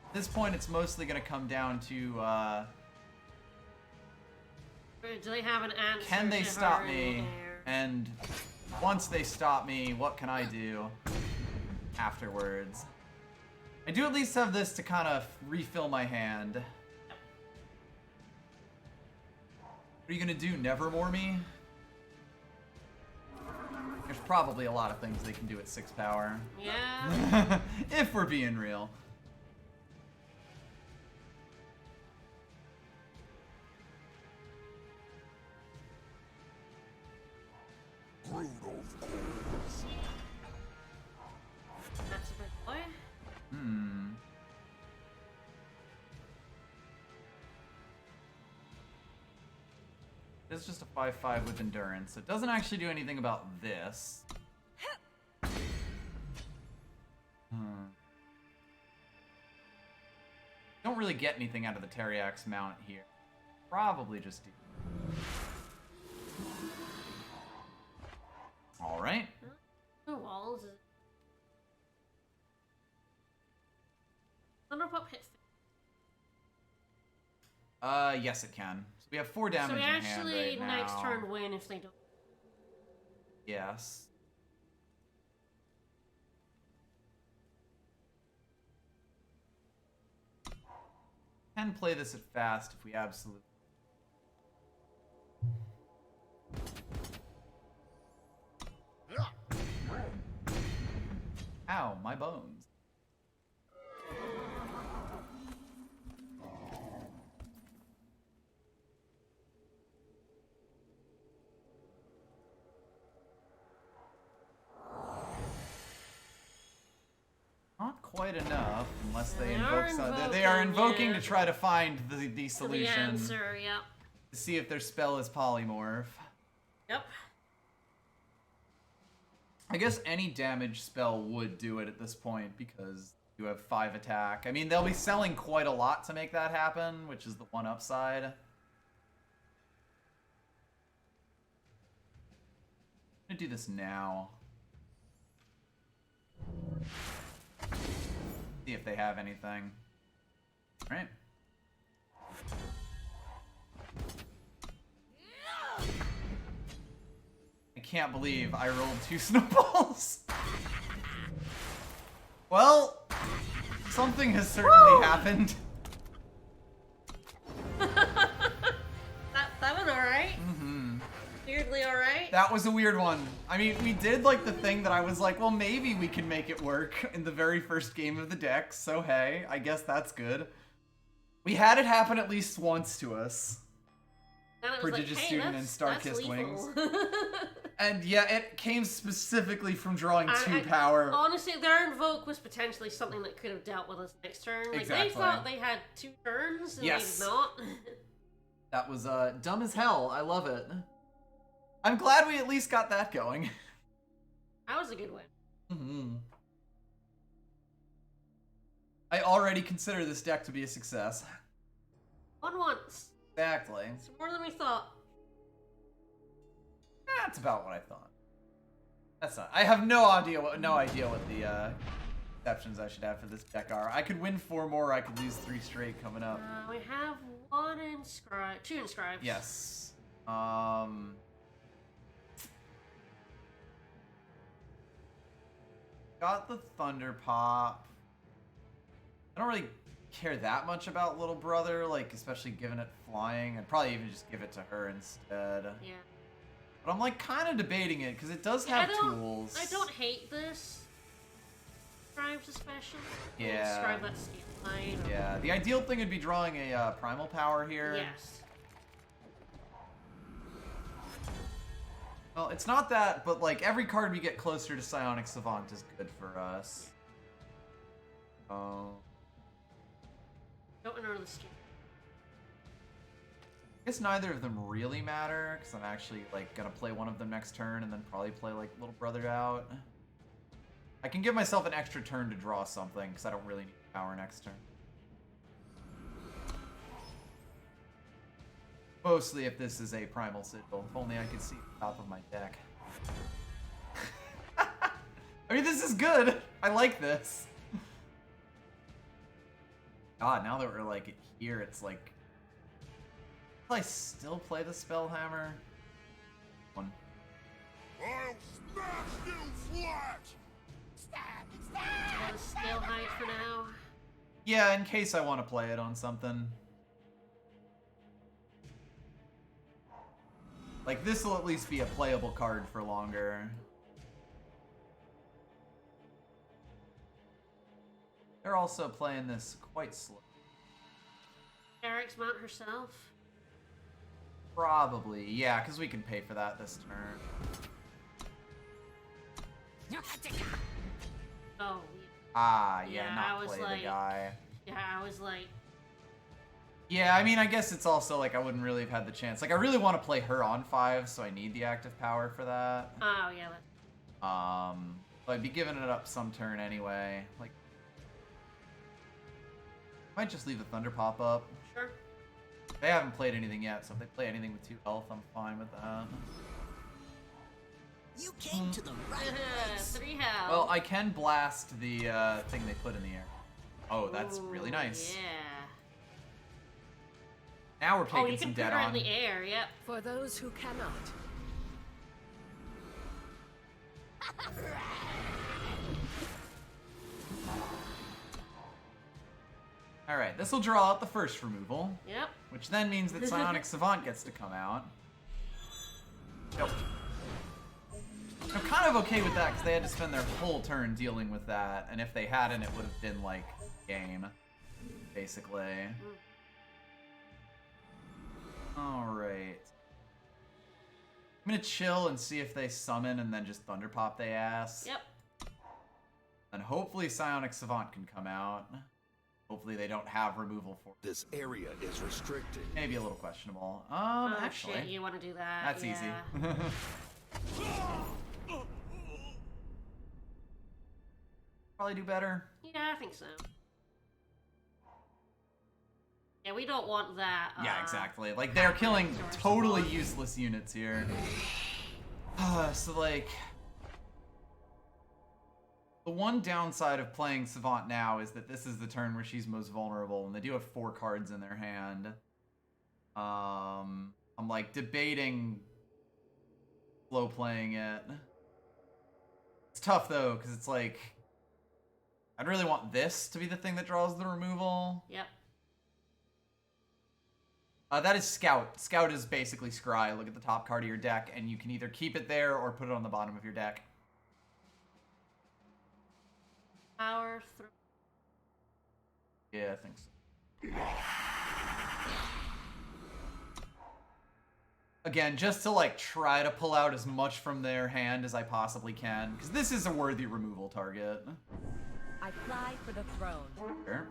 Speaker 1: At this point, it's mostly gonna come down to,
Speaker 2: Do they have an answer?
Speaker 1: can they
Speaker 2: to
Speaker 1: stop
Speaker 2: her in
Speaker 1: me?
Speaker 2: the air?
Speaker 1: And once they stop me, what can I do afterwards? I do at least have this to kind of refill my hand. What are you gonna do, Nevermore me? There's probably a lot of things they can do at 6 power.
Speaker 2: Yeah.
Speaker 1: If we're being real.
Speaker 2: That's a big boy.
Speaker 1: It's just a 5/5 with endurance. It doesn't actually do anything about this. Don't really get anything out of the Teriax mount here. Probably just do. Alright.
Speaker 2: The walls is... Thunderpop hit...
Speaker 1: Yes it can. So we have 4 damage
Speaker 2: So we
Speaker 1: in hand
Speaker 2: actually,
Speaker 1: right now.
Speaker 2: next turn, win if they don't...
Speaker 1: Yes. Can play this at fast if we absolutely... Ow, my bones. not quite enough, unless they
Speaker 2: They
Speaker 1: invoke
Speaker 2: are
Speaker 1: something. They are invoking
Speaker 2: yeah.
Speaker 1: to try to find the
Speaker 2: The
Speaker 1: solution.
Speaker 2: answer, yep.
Speaker 1: To see if their spell is polymorph.
Speaker 2: Yep.
Speaker 1: I guess any damage spell would do it at this point because you have 5 attack. I mean, they'll be selling quite a lot to make that happen, which is the one upside. I'm gonna do this now. See if they have anything. All right. I can't believe I rolled 2 snowballs. Well, something has certainly happened.
Speaker 2: that went alright.
Speaker 1: Mm-hmm.
Speaker 2: Weirdly alright.
Speaker 1: That was a weird one. I mean, we did like the thing that I was like, well, maybe we can make it work in the very first game of the deck, so hey, I guess that's good. We had it happen at least once to us.
Speaker 2: And it was
Speaker 1: Prodigious
Speaker 2: like, hey,
Speaker 1: Student and Star-Kissed Wings. And yeah, it came specifically from drawing 2 power.
Speaker 2: Honestly, their invoke was potentially something that could have dealt with us next turn. Like,
Speaker 1: Exactly.
Speaker 2: they thought they had 2 turns, and
Speaker 1: Yes.
Speaker 2: they did not.
Speaker 1: That was dumb as hell. I love it. I'm glad we at least got that going.
Speaker 2: That was a good win.
Speaker 1: Mm-hmm. I already consider this deck to be a success.
Speaker 2: Won once.
Speaker 1: Exactly.
Speaker 2: It's more than we thought.
Speaker 1: That's about what I thought. That's not. I have no idea what the exceptions I should have for this deck are. I could win 4 more. I could lose 3 straight coming up.
Speaker 2: We have 1 inscribe, 2 inscribes.
Speaker 1: Yes. Got the Thunder Pop. I don't really care that much about Little Brother, like, especially given it flying. I'd probably even just give it to her instead.
Speaker 2: Yeah.
Speaker 1: But I'm, like, kind of debating it, because it does have tools.
Speaker 2: I don't hate this. Scribes especially.
Speaker 1: Yeah.
Speaker 2: Scribe that steel line.
Speaker 1: Yeah, the ideal thing would be drawing a Primal Power here.
Speaker 2: Yes.
Speaker 1: Well, it's not that, but, like, every card we get closer to Psionic Savant is good for us. Oh.
Speaker 2: Don't enter the steel.
Speaker 1: I guess neither of them really matter, because I'm actually, like, gonna play one of them next turn and then probably play, like, Little Brother out. I can give myself an extra turn to draw something, because I don't really need power next turn. Mostly if this is a Primal Sigil. If only I could see the top of my deck. I mean, this is good! I like this. God, now that we're, like, here, it's like... Will I still play the Spellhammer? One.
Speaker 6: I'll smash you flat!
Speaker 2: Go to steel height for now.
Speaker 1: Yeah, in case I want to play it on something. Like, this will at least be a playable card for longer. They're also playing this quite slow.
Speaker 2: Eric's mount herself.
Speaker 1: Probably, yeah, because we can pay for that this turn.
Speaker 2: Oh,
Speaker 1: Ah, yeah,
Speaker 2: Yeah, I
Speaker 1: not
Speaker 2: was
Speaker 1: play
Speaker 2: like-
Speaker 1: the guy.
Speaker 2: yeah, I was like,
Speaker 1: Yeah, I mean, I guess it's also like I wouldn't really have had the chance. Like, I really want to play her on 5, so I need the active power for that.
Speaker 2: oh yeah,
Speaker 1: So I'd be giving it up some turn anyway. Like, might just leave the Thunder Pop up.
Speaker 2: sure.
Speaker 1: They haven't played anything yet, so if they play anything with 2 health, I'm fine with that.
Speaker 3: You came to the right place.
Speaker 2: 3 health.
Speaker 1: Well, I can blast the thing they put in the air. Oh, that's really
Speaker 2: Ooh,
Speaker 1: nice.
Speaker 2: Yeah.
Speaker 1: Now we're
Speaker 2: Oh,
Speaker 1: taking
Speaker 2: you
Speaker 1: some
Speaker 2: can
Speaker 1: dead
Speaker 2: put her
Speaker 1: on.
Speaker 2: in the air. Yep.
Speaker 4: For those who cannot.
Speaker 1: Alright, this will draw out the first removal,
Speaker 2: Yep.
Speaker 1: which then means that Psionic Savant gets to come out. Yep. I'm kind of okay with that, because they had to spend their whole turn dealing with that, and if they hadn't, it would have been, like, game, basically. Alright. I'm gonna chill and see if they summon and then just Thunder Pop they ass.
Speaker 2: Yep.
Speaker 1: And hopefully Psionic Savant can come out. Hopefully they don't have removal for it.
Speaker 6: This area is restricted.
Speaker 1: Maybe a little questionable.
Speaker 2: Oh,
Speaker 1: Actually.
Speaker 2: shit, you want to do that?
Speaker 1: That's
Speaker 2: yeah.
Speaker 1: easy. Probably do better.
Speaker 2: Yeah, I think so. Yeah, we don't want that.
Speaker 1: Yeah, exactly. Like, they're killing totally useless units here. So, like... The one downside of playing Savant now is that this is the turn where she's most vulnerable, and they do have 4 cards in their hand. I'm, like, debating slow playing it. It's tough, though, because it's like... I'd really want this to be the thing that draws the removal.
Speaker 2: Yep.
Speaker 1: That is Scout. Scout is basically Scry. Look at the top card of your deck, and you can either keep it there or put it on the bottom of your deck.
Speaker 2: Power through.
Speaker 1: Yeah, I think so. Again, just to like try to pull out as much from their hand as I possibly can, because this is a worthy removal target.
Speaker 4: I fly for the throne.
Speaker 1: Sure.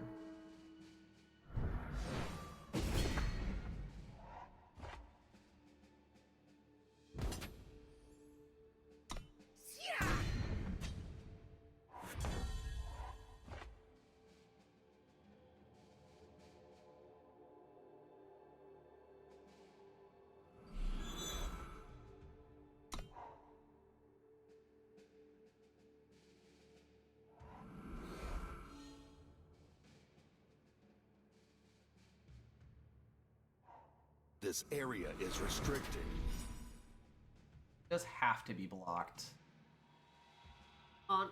Speaker 6: This area is restricted.
Speaker 1: It does have to be blocked.
Speaker 2: On.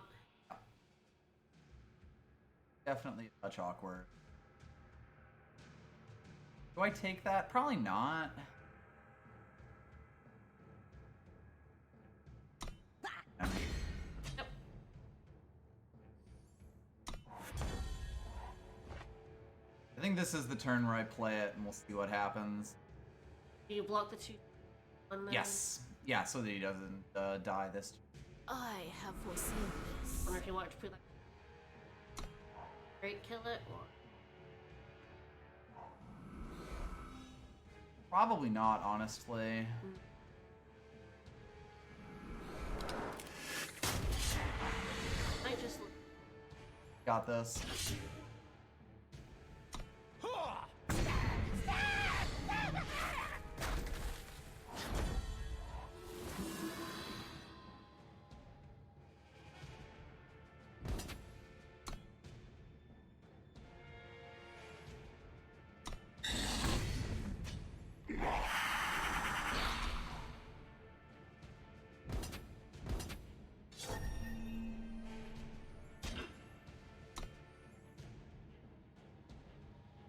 Speaker 1: Definitely a touch awkward. Do I take that? Probably not.
Speaker 2: Yep.
Speaker 1: I think this is the turn where I play it, and we'll see what happens.
Speaker 2: Do you block the 2? Then?
Speaker 1: Yes. Yeah, so that he doesn't die this turn.
Speaker 3: I have foreseen this.
Speaker 2: I wonder if you want to put like straight kill it or.
Speaker 1: Probably not, honestly.
Speaker 2: I just.
Speaker 1: Got this.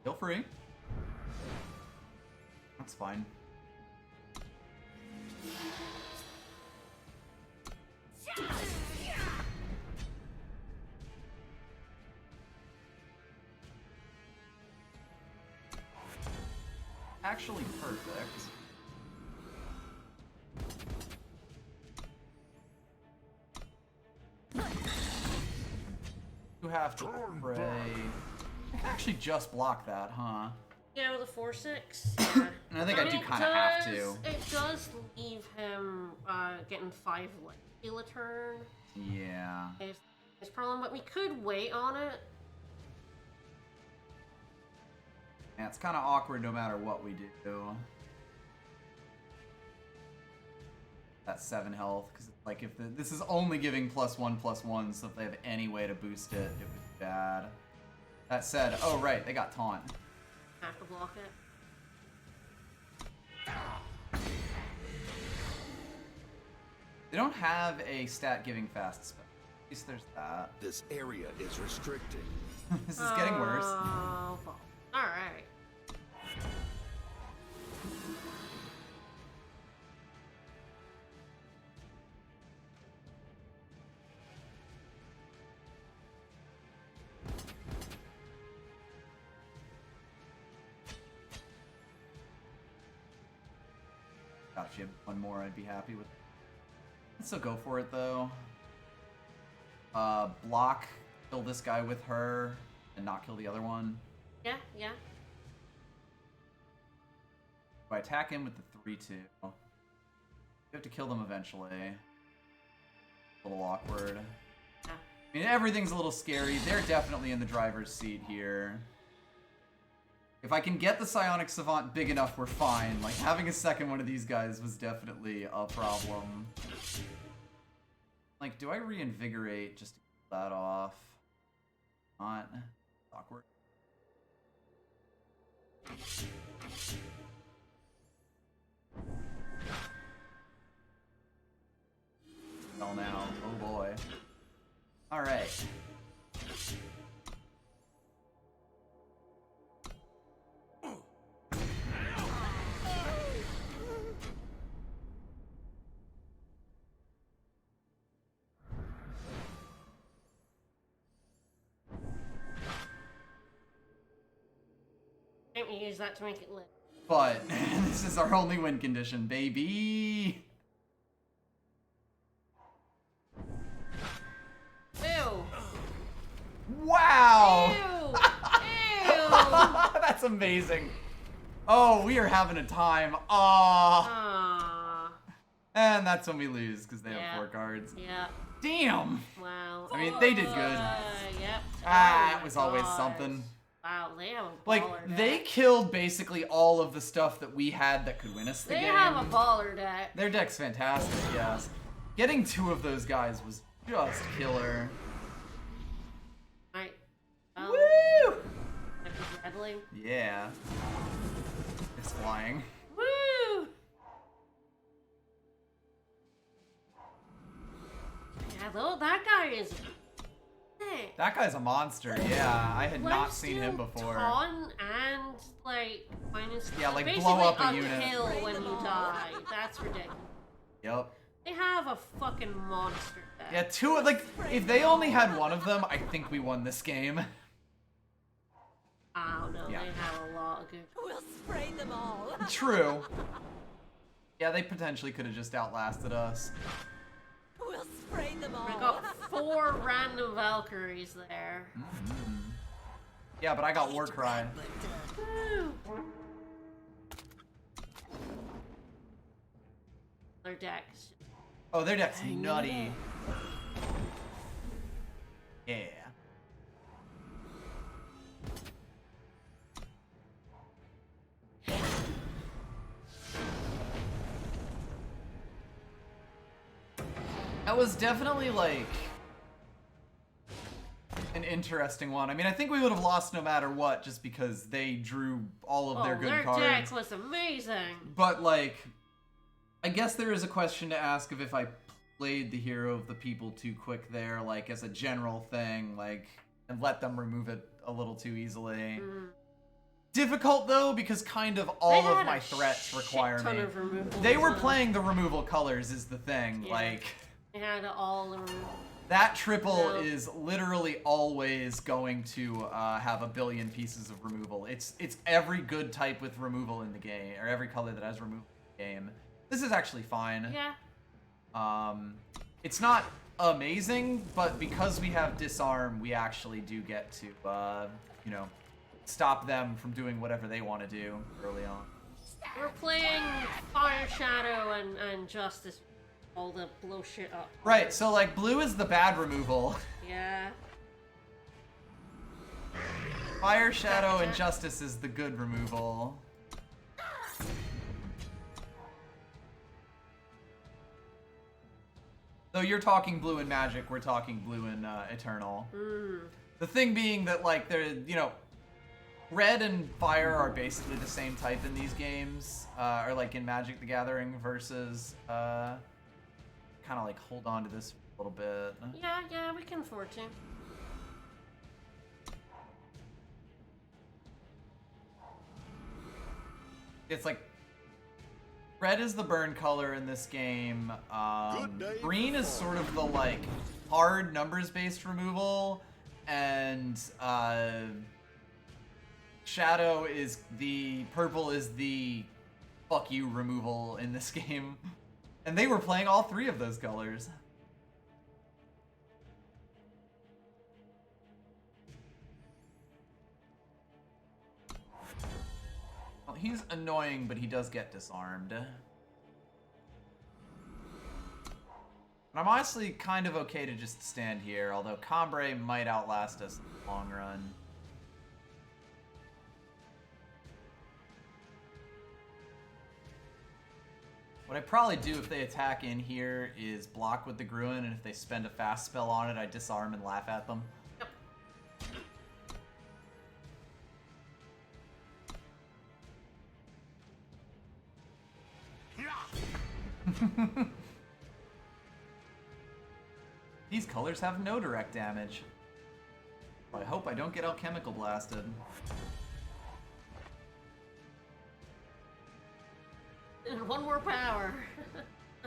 Speaker 1: Feel free. That's fine. Actually perfect. You have to pray. I can actually just block that, huh?
Speaker 2: Yeah, with a 4/6. Yeah.
Speaker 1: And I think I do kind of have to.
Speaker 2: It does leave him getting 5 life steal a turn.
Speaker 1: Yeah.
Speaker 2: It's problem, but we could wait on it.
Speaker 1: Yeah, it's kind of awkward no matter what we do. That's 7 health, because it's like if this is only giving +1/+1, so if they have any way to boost it, it would be bad. That said, oh right, they got taunt.
Speaker 2: Have to block it.
Speaker 1: They don't have a stat giving fast spell. At least there's that.
Speaker 6: This area is restricted.
Speaker 1: This is getting worse.
Speaker 2: Oh, alright.
Speaker 1: God, if you had one more, I'd be happy with. I'd still go for it though. block, kill this guy with her, and not kill the other one.
Speaker 2: Yeah, yeah.
Speaker 1: If I attack him with the 3-2, you have to kill them eventually. A little awkward.
Speaker 2: Yeah.
Speaker 1: I mean, everything's a little scary. They're definitely in the driver's seat here. If I can get the Psionic Savant big enough, we're fine. Like, having a second one of these guys was definitely a problem. Like, do I reinvigorate just to kill that off? Not. Awkward. Well now. Oh boy. Alright.
Speaker 2: Can't we use that to make it lit?
Speaker 1: But this is our only win condition, baby.
Speaker 2: Ew!
Speaker 1: Wow!
Speaker 2: Ew! Ew!
Speaker 1: That's amazing. Oh, we are having a time. Aww.
Speaker 2: Aww.
Speaker 1: And that's when we lose, because they
Speaker 2: Yeah.
Speaker 1: have 4 cards.
Speaker 2: Yeah.
Speaker 1: Damn!
Speaker 2: Wow.
Speaker 1: I mean, they did good.
Speaker 2: Yep.
Speaker 1: Ah,
Speaker 2: Oh
Speaker 1: it was
Speaker 2: my
Speaker 1: always
Speaker 2: gosh.
Speaker 1: something.
Speaker 2: Wow, they have a baller
Speaker 1: Like,
Speaker 2: deck.
Speaker 1: they killed basically all of the stuff that we had that could win us the
Speaker 2: They
Speaker 1: game.
Speaker 2: have a baller deck.
Speaker 1: Their deck's fantastic, yes. Getting 2 of those guys was just killer.
Speaker 2: Right.
Speaker 1: Woo!
Speaker 2: Rattling.
Speaker 1: Yeah. It's flying.
Speaker 2: Woo! Yeah, though that guy is. Hey.
Speaker 1: That guy's a monster, yeah. I had not seen him
Speaker 2: Lifesteal,
Speaker 1: before.
Speaker 2: Taunt and like minus.
Speaker 1: Yeah, like,
Speaker 2: basically
Speaker 1: blow up a unit.
Speaker 2: Kill when you die. That's ridiculous.
Speaker 1: Yep.
Speaker 2: They have a fucking monster deck.
Speaker 1: Yeah, 2, like, if they only had 1 of them, I think we won this game.
Speaker 2: I don't know.
Speaker 1: Yeah.
Speaker 2: They have a lot of good.
Speaker 4: We'll spray them all.
Speaker 1: True. Yeah, they potentially could have just outlasted us.
Speaker 4: We'll spray them all.
Speaker 2: I got 4 random Valkyries there.
Speaker 1: Yeah, but I got Warcry.
Speaker 2: Woo. Their decks.
Speaker 1: Oh, their deck's nutty. Yeah. That was definitely, like, an interesting one. I mean, I think we would have lost no matter what, just because they drew all of their good cards.
Speaker 2: Their deck was amazing.
Speaker 1: But, like, I guess there is a question to ask of if I played the hero of the people too quick there, like, as a general thing, like, and let them remove it a little too easily. Difficult, though, because kind of all of my threats require me. They were playing the removal colors is the thing,
Speaker 2: Yeah.
Speaker 1: like...
Speaker 2: They had all the removal.
Speaker 1: That triple is literally always going to have a billion pieces of removal. It's every good type with removal in the game, or every color that has removal in the game. This is actually fine.
Speaker 2: Yeah.
Speaker 1: It's not amazing, but because we have disarm, we actually do get to, you know, stop them from doing whatever they want to do early on.
Speaker 2: We're playing Fire Shadow and Justice. All the blow shit up.
Speaker 1: Right, so like blue is the bad removal.
Speaker 2: Yeah.
Speaker 1: Fire, Shadow, and Justice is the good removal. Though you're talking blue and Magic, we're talking blue and Eternal. The thing being that, like, they're, you know, red and fire are basically the same type in these games, or like in Magic the Gathering versus, kind of like hold on to this for a little bit.
Speaker 2: Yeah, we can afford to.
Speaker 1: It's like red is the burn color in this game. Green is sort of the like hard numbers-based removal, and shadow is the purple is the fuck you removal in this game. And they were playing all 3 of those colors. he's annoying, but he does get disarmed. And I'm honestly kind of okay to just stand here, although Cambrai might outlast us in the long run. What I'd probably do if they attack in here is block with the Gruen, and if they spend a fast spell on it, I disarm and laugh at them. Yep. These colors have no direct damage. I hope I don't get alchemical blasted.
Speaker 2: One more power.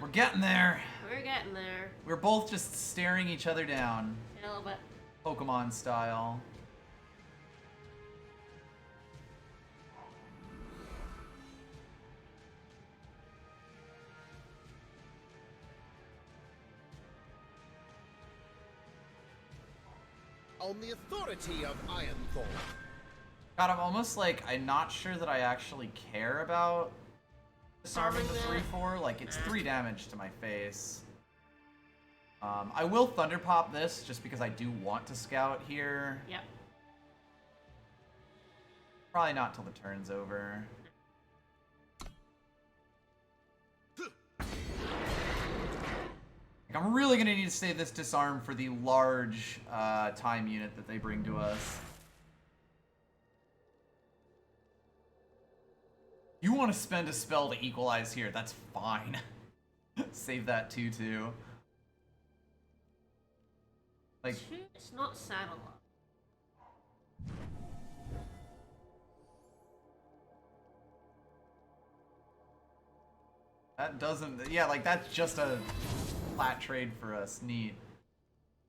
Speaker 1: We're getting there.
Speaker 2: We're getting there.
Speaker 1: We're both just staring each other down.
Speaker 2: Yeah, a little bit.
Speaker 1: Pokemon style.
Speaker 5: On the authority of Ironthorn.
Speaker 1: God, I'm almost like, I'm not sure that I actually care about disarming the 3/4. Like, it's 3 damage to my face. I will Thunder Pop this, just because I do want to scout here.
Speaker 2: Yep.
Speaker 1: Probably not till the turn's over. Like, I'm really gonna need to save this disarm for the large time unit that they bring to us. You want to spend a spell to equalize here, that's fine. Save that 2/2. Like,
Speaker 2: It's not saddle up.
Speaker 1: that doesn't, yeah, like that's just a flat trade for us, neat.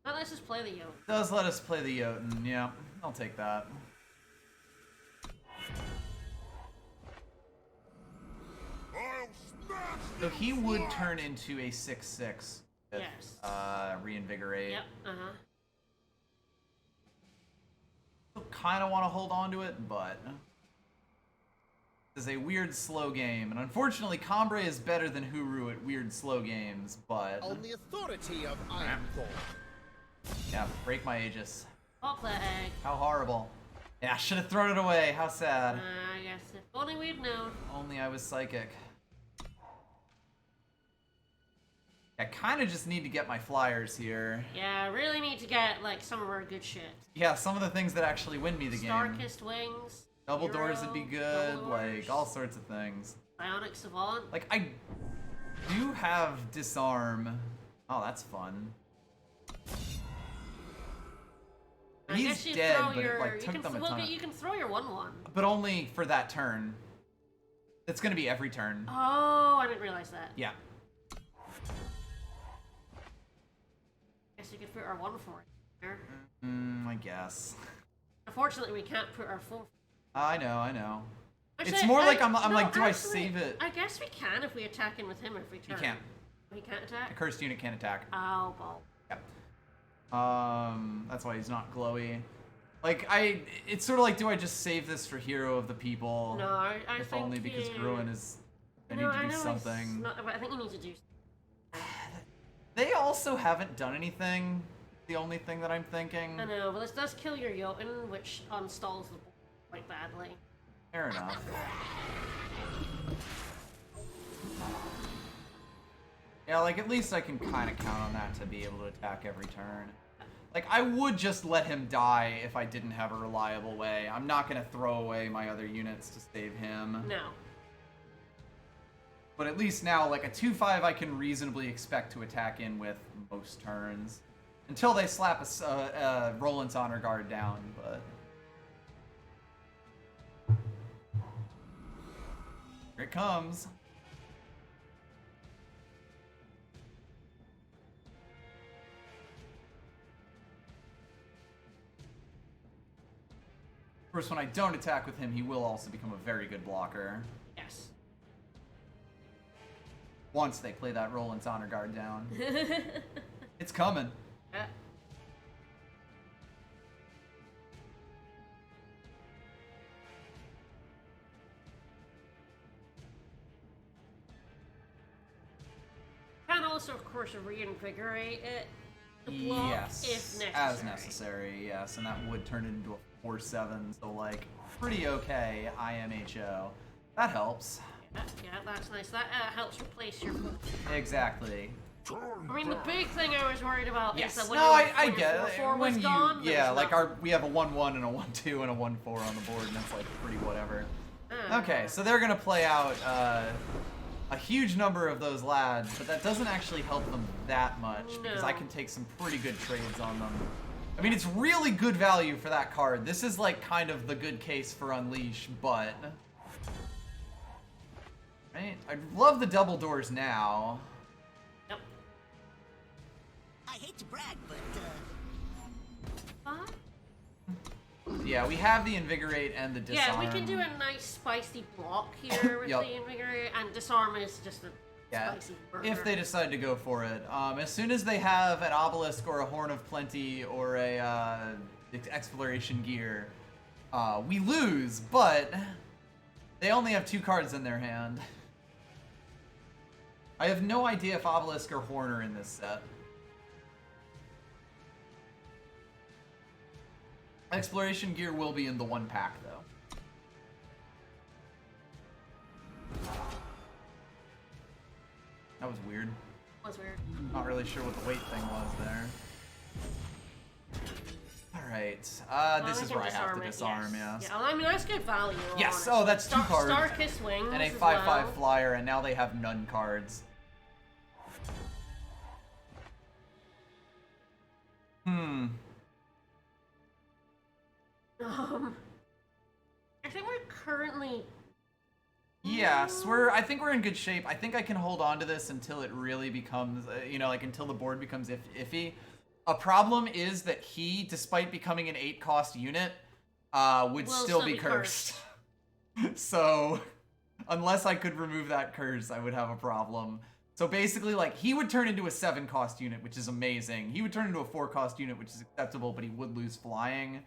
Speaker 2: That lets us play the Yoke.
Speaker 1: Does let us play the Jotun, yeah, I'll take that. So he would turn into a 6/6 with
Speaker 2: Yes.
Speaker 1: Reinvigorate.
Speaker 2: Yep, uh-huh.
Speaker 1: Kind of want to hold on to it, but this is a weird slow game, and unfortunately Cambrai is better than Huru at weird slow games, but
Speaker 5: On the authority of Ironthorn.
Speaker 1: yeah, break my Aegis.
Speaker 2: Hot Plague.
Speaker 1: How horrible. Yeah, should have thrown it away. How sad.
Speaker 2: I guess if only we'd known.
Speaker 1: Only I was psychic. I kind of just need to get my flyers here.
Speaker 2: Yeah, I really need to get, like, some of our good shit.
Speaker 1: Yeah, some of the things that actually win me the game.
Speaker 2: Star-Kissed Wings.
Speaker 1: Double
Speaker 2: Hero,
Speaker 1: doors would be good,
Speaker 2: Double
Speaker 1: like
Speaker 2: Doors,
Speaker 1: all sorts of things.
Speaker 2: Bionic Savant.
Speaker 1: Like, I do have disarm. Oh, that's fun.
Speaker 2: I
Speaker 1: He's
Speaker 2: guess you
Speaker 1: dead,
Speaker 2: throw
Speaker 1: but
Speaker 2: your,
Speaker 1: it like
Speaker 2: you
Speaker 1: took
Speaker 2: can,
Speaker 1: them a
Speaker 2: well,
Speaker 1: ton.
Speaker 2: you can throw your 1/1.
Speaker 1: But only for that turn. It's gonna be every turn.
Speaker 2: Oh, I didn't realize that.
Speaker 1: Yeah.
Speaker 2: Guess you could put our 1/4 here.
Speaker 1: I guess.
Speaker 2: Unfortunately, we can't put our 4.
Speaker 1: I know.
Speaker 2: Actually,
Speaker 1: It's more like I'm
Speaker 2: no,
Speaker 1: like, do I
Speaker 2: actually,
Speaker 1: save it?
Speaker 2: I guess we can if we attack in with him every turn.
Speaker 1: You can't.
Speaker 2: We can't
Speaker 1: A
Speaker 2: attack?
Speaker 1: cursed unit can't attack.
Speaker 2: Oh, ball.
Speaker 1: Yep. That's why he's not glowy. Like, it's sort of like, do I just save this for Hero of the People?
Speaker 2: No, I
Speaker 1: if
Speaker 2: think
Speaker 1: only because
Speaker 2: you...
Speaker 1: Gruen is. I need
Speaker 2: No,
Speaker 1: to do
Speaker 2: know
Speaker 1: something.
Speaker 2: Not, but I think you need to do.
Speaker 1: They also haven't done anything. The only thing that I'm thinking.
Speaker 2: I know, but this does kill your Jotun, which unstalls the board quite badly.
Speaker 1: Fair enough. Yeah, like at least I can kind of count on that to be able to attack every turn. Like, I would just let him die if I didn't have a reliable way. I'm not going to throw away my other units to save him.
Speaker 2: No.
Speaker 1: But at least now, like, a 2/5 I can reasonably expect to attack in with most turns. Until they slap a Roland's Honor Guard down, but... Here it comes. Of course, when I don't attack with him, he will also become a very good blocker.
Speaker 2: Yes.
Speaker 1: Once they play that Roland's Honor Guard down. It's coming.
Speaker 2: Yeah. also, of course, reinvigorate it to block
Speaker 1: Yes,
Speaker 2: if necessary.
Speaker 1: as necessary, yes, and that would turn it into a 4/7, so like, pretty okay, IMHO. That helps.
Speaker 2: Yeah, that's nice. That helps replace your foot.
Speaker 1: Exactly.
Speaker 2: I mean, the big thing I was worried about
Speaker 1: Yes,
Speaker 2: is that when
Speaker 1: no, I
Speaker 2: your
Speaker 1: get it.
Speaker 2: 4/4 was
Speaker 1: When
Speaker 2: gone, there
Speaker 1: yeah,
Speaker 2: was
Speaker 1: like
Speaker 2: nothing.
Speaker 1: we have a 1/1 and a 1/2 and a 1/4 on the board, and it's like pretty whatever.
Speaker 2: Ah.
Speaker 1: Okay, so they're gonna play out a huge number of those lads, but that doesn't actually help them that much because I
Speaker 2: No.
Speaker 1: can take some pretty good trades on them. I mean, it's really good value for that card. This is like kind of the good case for Unleash, but right? I'd love the double doors now.
Speaker 2: Yep.
Speaker 7: I hate to brag, but
Speaker 2: What?
Speaker 1: Yeah, we have the Invigorate and the Disarm.
Speaker 2: Yeah, we can do a nice spicy block here with
Speaker 1: Yup.
Speaker 2: the Invigorate, and Disarm is just a spicy burger.
Speaker 1: if they decide to go for it. As soon as they have an Obelisk or a Horn of Plenty or a Exploration Gear, we lose, but they only have 2 cards in their hand. I have no idea if Obelisk or Horn are in this set. Exploration Gear will be in the 1 pack, though. That was weird.
Speaker 2: Was weird.
Speaker 1: Not really sure what the weight thing was there. Alright, this
Speaker 2: We
Speaker 1: is
Speaker 2: can
Speaker 1: where I have to
Speaker 2: it,
Speaker 1: disarm, yes.
Speaker 2: Yeah, well, I mean, that's good value.
Speaker 1: Yes,
Speaker 2: honestly.
Speaker 1: oh, that's 2 cards.
Speaker 2: Star-Kissed Wings
Speaker 1: And a
Speaker 2: as
Speaker 1: 5/5
Speaker 2: well.
Speaker 1: flyer, and now they have none cards.
Speaker 2: I think we're currently...
Speaker 1: Yes, I think we're in good shape. I think I can hold on to this until it really becomes, like until the board becomes iffy. A problem is that he, despite becoming an 8-cost unit, would
Speaker 2: Will
Speaker 1: still be cursed. So, unless I could remove that curse, I would have a problem. So basically, like, he would turn into a 7-cost unit, which is amazing. He would turn into a 4-cost unit, which is acceptable, but he would lose flying.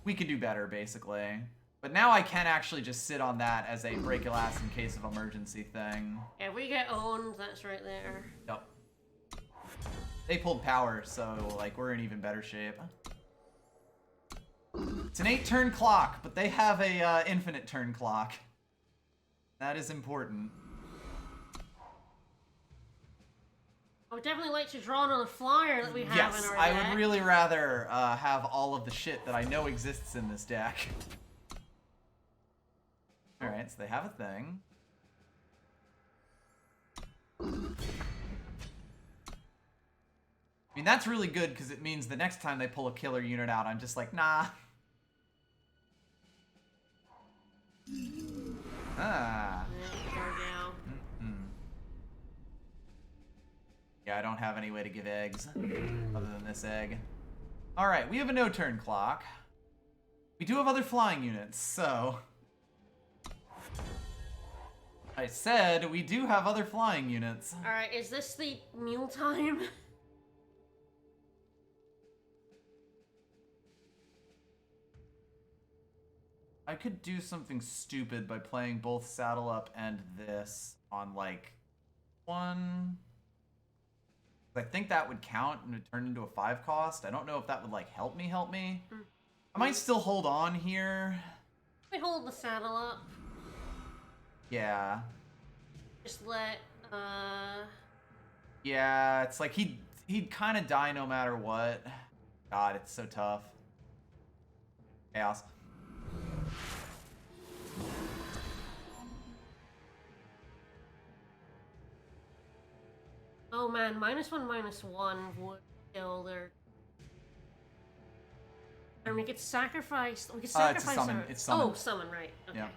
Speaker 1: We could do better, basically. But now I can actually just sit on that as a break your ass in case of emergency thing.
Speaker 2: Yeah, we get owned, that's right there.
Speaker 1: Yep. They pulled power, so, like, we're in even better shape. It's an 8-turn clock, but they have a infinite turn clock. That is important.
Speaker 2: I would definitely like to draw another flyer that we have in
Speaker 1: Yes,
Speaker 2: our
Speaker 1: I
Speaker 2: deck.
Speaker 1: would really rather have all of the shit that I know exists in this deck. Alright, so they have a thing. I mean, that's really good because it means the next time they pull a killer unit out, I'm just like, nah. Ah. Yeah, I don't have any way to give eggs other than this egg. Alright, we have a no-turn clock. We do have other flying units, so... I said we do have other flying units.
Speaker 2: Alright, is this the meal time?
Speaker 1: I could do something stupid by playing both Saddle Up and this on, like, 1... I think that would count and would turn into a 5-cost. I don't know if that would, like, help me. I might still hold on here.
Speaker 2: We hold the saddle up.
Speaker 1: Yeah.
Speaker 2: Just let,
Speaker 1: Yeah, it's like he'd kind of die no matter what. God, it's so tough. Chaos.
Speaker 2: Oh man, -1/-1 would kill their... And we could sacrifice... We could sacrifice
Speaker 1: it's a summon.
Speaker 2: our...
Speaker 1: It's summon.
Speaker 2: Oh, summon, right. Okay.
Speaker 1: Yeah.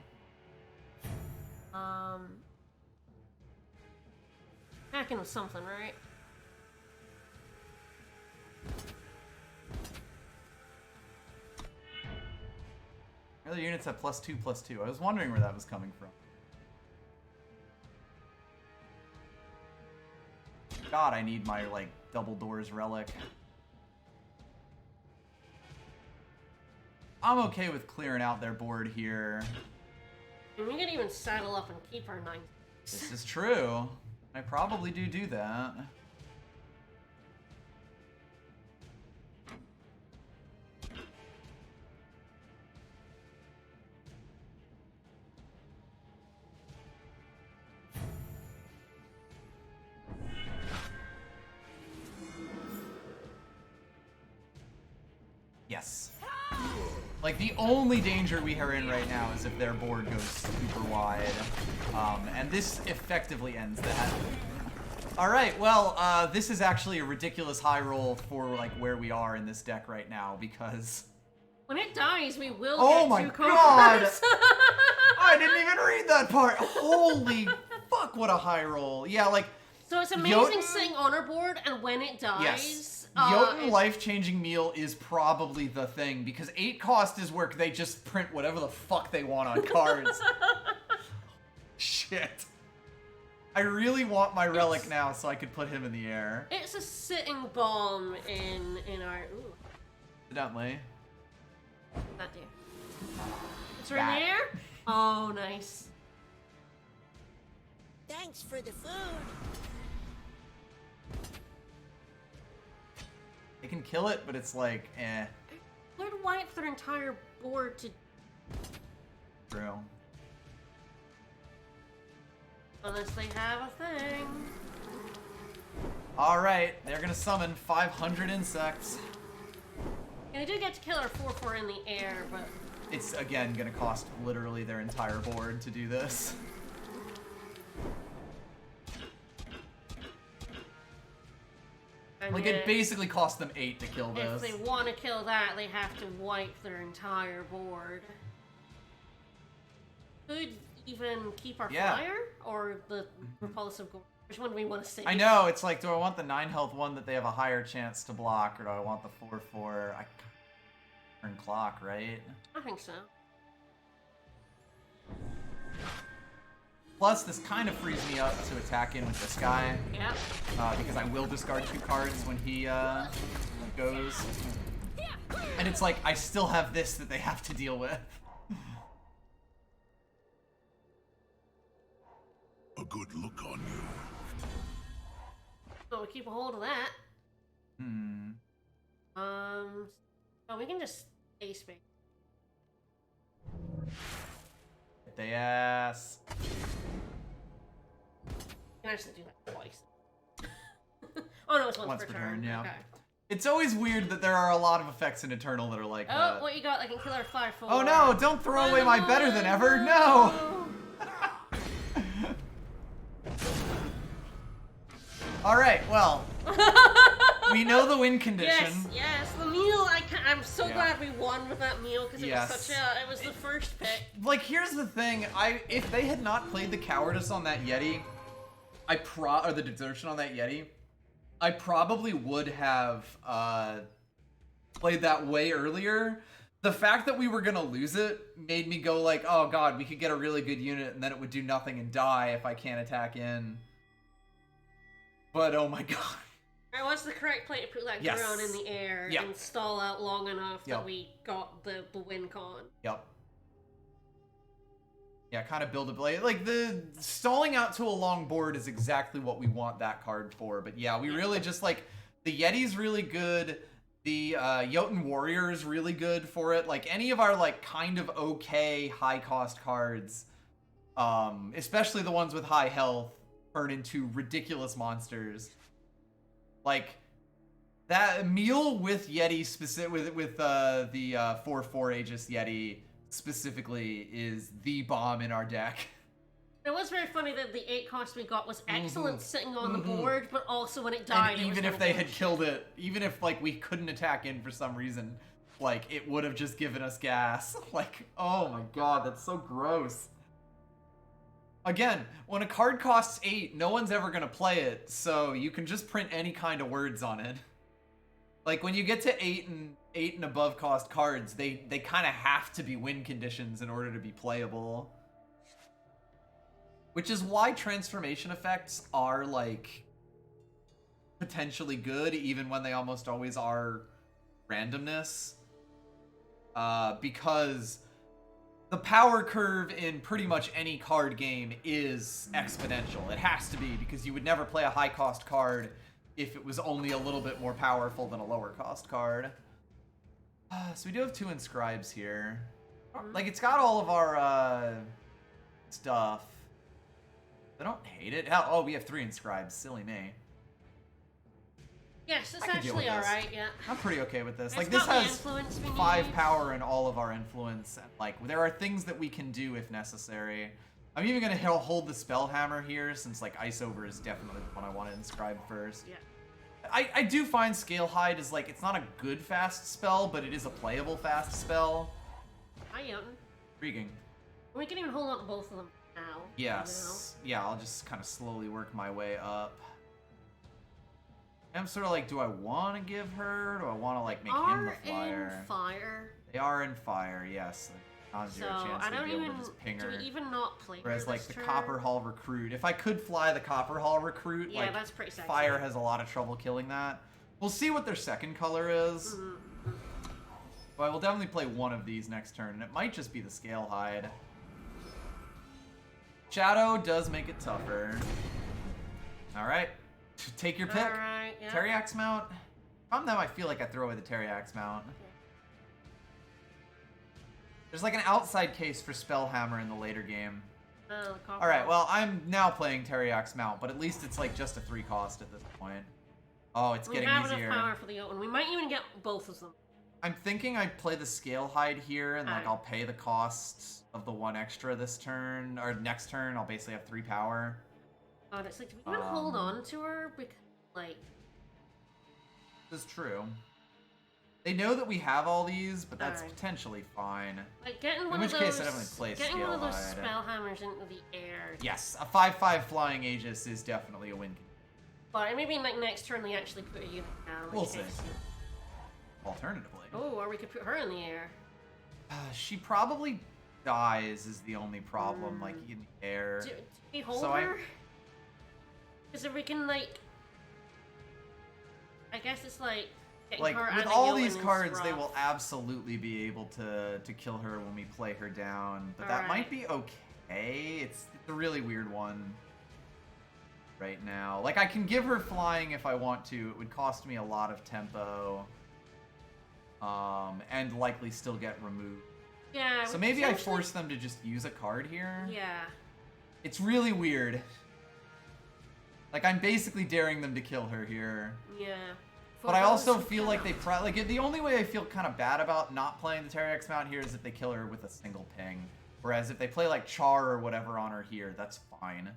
Speaker 2: Hacking with something, right?
Speaker 1: Other units have +2/+2. I was wondering where that was coming from. God, I need my, like, double doors relic. I'm okay with clearing out their board here.
Speaker 2: And we could even saddle up and keep our 9.
Speaker 1: This is true. I probably do that. Yes. Like, the only danger we are in right now is if their board goes super wide. And this effectively ends that. Alright, well, this is actually a ridiculous high roll for, like, where we are in this deck right now, because...
Speaker 2: When it dies, we will
Speaker 1: Oh
Speaker 2: get
Speaker 1: my
Speaker 2: 2
Speaker 1: god!
Speaker 2: cards.
Speaker 1: I didn't even read that part! Holy fuck, what a high roll. Yeah, like...
Speaker 2: So it's amazing sitting on our board, and when it dies...
Speaker 1: Yes. Jotun life-changing meal is probably the thing, because 8 cost is where they just print whatever the fuck they want on cards. Shit. I really want my relic now so I could put him in the air.
Speaker 2: It's a sitting bomb in our... Ooh,
Speaker 1: Evidently.
Speaker 2: that dear. It's right in the air? Oh, nice.
Speaker 7: Thanks for the food.
Speaker 1: They can kill it, but it's like, eh.
Speaker 2: They'd wipe their entire board to...
Speaker 1: True.
Speaker 2: Unless they have a thing.
Speaker 1: Alright, they're gonna summon 500 insects.
Speaker 2: And they do get to kill our 4/4 in the air, but...
Speaker 1: It's, again, gonna cost literally their entire board to do this.
Speaker 2: And
Speaker 1: Like,
Speaker 2: yet,
Speaker 1: it basically cost them 8 to kill this.
Speaker 2: if they want to kill that, they have to wipe their entire board. Could even keep our flyer? Or the repulsive gore? Which one do we want to save?
Speaker 1: I know, it's like, do I want the 9 health one that they have a higher chance to block, or do I want the 4/4? I turn clock, right?
Speaker 2: I think so.
Speaker 1: Plus, this kind of frees me up to attack in with this guy.
Speaker 2: Yep.
Speaker 1: Because I will discard 2 cards when he goes. And it's like, I still have this that they have to deal with.
Speaker 6: A good look on you.
Speaker 2: So we keep a hold of that.
Speaker 1: Hmm.
Speaker 2: So we can just stay space.
Speaker 1: Hit the ass.
Speaker 2: You can actually do that twice. Oh no, it's once per turn.
Speaker 1: Yeah.
Speaker 2: Okay.
Speaker 1: It's always weird that there are a lot of effects in Eternal that are like
Speaker 2: Oh,
Speaker 1: that.
Speaker 2: what you got? I can kill our 5/4.
Speaker 1: Oh no, don't throw away my better than ever. No! Alright, well. We know the win condition.
Speaker 2: Yes, the meal. I'm so glad we won with that meal because it was such a. It was the first pick.
Speaker 1: Like, here's the thing. If they had not played the cowardice on that Yeti, or the desertion on that Yeti, I probably would have played that way earlier. The fact that we were gonna lose it made me go like, oh god, we could get a really good unit and then it would do nothing and die if I can't attack in. But oh my god.
Speaker 2: Alright, what's the correct play to put that drone in the air and stall out long enough that we got the win con?
Speaker 1: Yep. Yeah, kind of build a blade. Like, the stalling out to a long board is exactly what we want that card for. But yeah, we really just, like, the Yeti's really good. The Jotun Warrior is really good for it. Like, any of our, like, kind of okay high-cost cards, especially the ones with high health, turn into ridiculous monsters. Like, that meal with Yeti, with the 4/4 Aegis Yeti, specifically, is the bomb in our deck.
Speaker 2: It was very funny that the 8 cost we got was excellent sitting on the board, but also when it died,
Speaker 1: and even if they had killed it, even if like we couldn't attack in for some reason, like it would have just given us gas. Like, oh my god, that's so gross. Again, when a card costs 8, no one's ever gonna play it, so you can just print any kind of words on it. Like, when you get to 8 and above cost cards, they kind of have to be win conditions in order to be playable. Which is why transformation effects are, like, potentially good, even when they almost always are randomness. Because the power curve in pretty much any card game is exponential. It has to be, because you would never play a high-cost card if it was only a little bit more powerful than a lower-cost card. So we do have 2 inscribes here. Like, it's got all of our stuff. I don't hate it. Hell, oh, we have 3 inscribes. Silly me.
Speaker 2: Yes, it's actually alright, yeah.
Speaker 1: I'm pretty okay with this.
Speaker 2: It's
Speaker 1: like, this
Speaker 2: got the
Speaker 1: has
Speaker 2: influence we
Speaker 1: 5
Speaker 2: need.
Speaker 1: power in all of our influence. And, like, there are things that we can do if necessary. I'm even going to hold the Spellhammer here, since, like, Ice Over is definitely the one I want to inscribe first.
Speaker 2: Yeah.
Speaker 1: I do find Scale Hide is, like, it's not a good fast spell, but it is a playable fast spell.
Speaker 2: Hi, Yoten.
Speaker 1: Intriguing.
Speaker 2: We can even hold on to both of them now.
Speaker 1: Yes. Yeah, I'll just kind of slowly work my way up. I'm sort of like, do I want to give her? Do I want to, like, make him the flyer?
Speaker 2: In fire.
Speaker 1: They are in fire, yes. Non-zero chance
Speaker 2: I
Speaker 1: to
Speaker 2: don't
Speaker 1: be able
Speaker 2: even,
Speaker 1: to just ping her.
Speaker 2: do we even not play
Speaker 1: Whereas,
Speaker 2: her
Speaker 1: like,
Speaker 2: this
Speaker 1: the
Speaker 2: turn?
Speaker 1: Copper Hall Recruit, if I could fly the Copper Hall Recruit,
Speaker 2: Yeah,
Speaker 1: like,
Speaker 2: that's pretty sexy.
Speaker 1: fire has a lot of trouble killing that. We'll see what their second color is. But I will definitely play one of these next turn, and it might just be the Scale Hide. Shadow does make it tougher. Alright. Take your pick.
Speaker 2: Alright, yeah.
Speaker 1: Teriax Mount. If I'm them, I feel like I throw away the Teriax Mount.
Speaker 2: Okay.
Speaker 1: There's like an outside case for Spellhammer in the later game.
Speaker 2: Oh, the copper.
Speaker 1: Alright, well, I'm now playing Teriax Mount, but at least it's like just a 3 cost at this point. Oh, it's getting easier.
Speaker 2: We have enough power for the Yoten. We might even get both of them.
Speaker 1: I'm thinking I play the Scale Hide here, and like I'll pay the cost of the 1 extra this turn, or next turn. I'll basically have 3 power.
Speaker 2: Oh, it's like, do we even hold on to her? Because, like...
Speaker 1: This is true. They know that we have all these, but that's potentially fine.
Speaker 2: Like, getting one
Speaker 1: in which
Speaker 2: of those,
Speaker 1: case, I definitely play
Speaker 2: getting
Speaker 1: Scale
Speaker 2: one of those
Speaker 1: Hide.
Speaker 2: Spellhammers into the air.
Speaker 1: Yes, a 5/5 Flying Aegis is definitely a win.
Speaker 2: But maybe like next turn they actually put a unit down. Like
Speaker 1: We'll see. Alternatively.
Speaker 2: Oh, or we could put her in the air.
Speaker 1: She probably dies is the only problem, like in the air.
Speaker 2: Do we hold
Speaker 1: So
Speaker 2: her? Because if we can, like... I guess it's like...
Speaker 1: Like,
Speaker 2: her
Speaker 1: with
Speaker 2: and
Speaker 1: all
Speaker 2: Yoten
Speaker 1: these
Speaker 2: is
Speaker 1: cards, they
Speaker 2: rough.
Speaker 1: will absolutely be able to kill her when we play her down. But that might be okay. It's a really weird one right now. Like, I can give her flying if I want to. It would cost me a lot of tempo. And likely still get removed.
Speaker 2: Yeah.
Speaker 1: So maybe I force them to just use a card here?
Speaker 2: Yeah.
Speaker 1: It's really weird. Like, I'm basically daring them to kill her here.
Speaker 2: Yeah.
Speaker 1: But I also feel like they probably... Like, the only way I feel kind of bad about not playing the Teriax Mount here is if they kill her with a single ping. Whereas if they play, like, Char or whatever on her here, that's fine.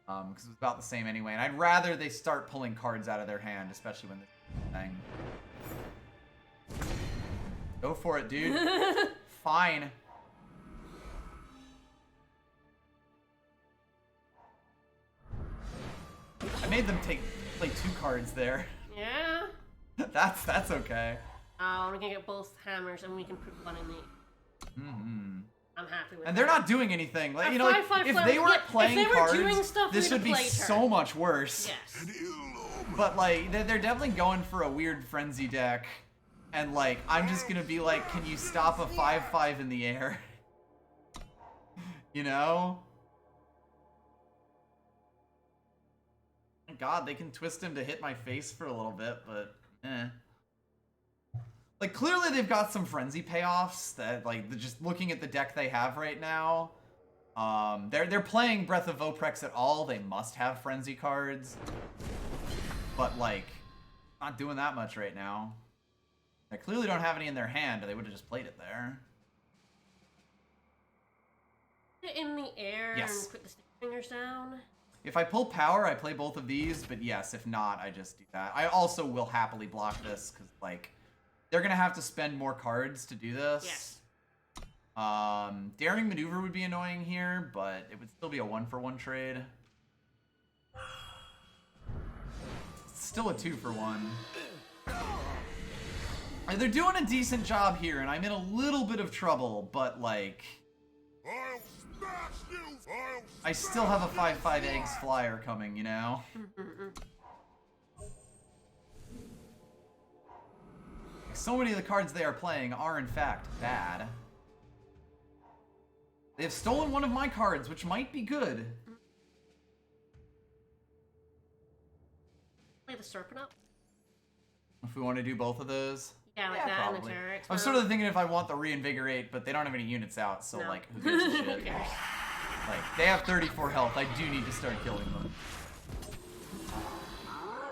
Speaker 1: Because it's about the same anyway. And I'd rather they start pulling cards out of their hand, especially when they're thing. Go for it, dude. Fine. I made them play 2 cards there.
Speaker 2: Yeah.
Speaker 1: That's okay.
Speaker 2: Oh, we're gonna get both hammers and we can put one in the... I'm happy with
Speaker 1: And they're not doing anything. Like, you know, like, if
Speaker 2: flare,
Speaker 1: they weren't playing
Speaker 2: if they were
Speaker 1: cards,
Speaker 2: doing stuff,
Speaker 1: this would be
Speaker 2: played her.
Speaker 1: so much worse.
Speaker 2: Yes.
Speaker 1: But, like, they're definitely going for a weird Frenzy deck. And, like, I'm just gonna be like, can you stop a 5/5 in the air? You know? God, they can twist him to hit my face for a little bit, but eh. Like, clearly they've got some Frenzy payoffs that, like, just looking at the deck they have right now. They're playing Breath of Voprex at all. They must have Frenzy cards. But, like, not doing that much right now. They clearly don't have any in their hand, or they would have just played it there.
Speaker 2: In the air
Speaker 1: Yes.
Speaker 2: and put the stick fingers down.
Speaker 1: If I pull power, I play both of these, but yes, if not, I just do that. I also will happily block this, because, like, they're going to have to spend more cards to do this.
Speaker 2: Yes.
Speaker 1: Daring Maneuver would be annoying here, but it would still be a 1-for-1 trade. It's still a 2-for-1. They're doing a decent job here, and I'm in a little bit of trouble, but, like... I still have a 5/5 eggs flyer coming, you know? So many of the cards they are playing are, in fact, bad. They've stolen one of my cards, which might be good.
Speaker 2: Play the Serpent up?
Speaker 1: If we want to do both of those.
Speaker 2: Yeah, like that
Speaker 1: probably.
Speaker 2: and the Terrorix.
Speaker 1: I was sort of thinking if I want the Reinvigorate, but they don't have any units out, so, like, who gives a shit?
Speaker 2: Who cares?
Speaker 1: Like, they have 34 health. I do need to start killing them.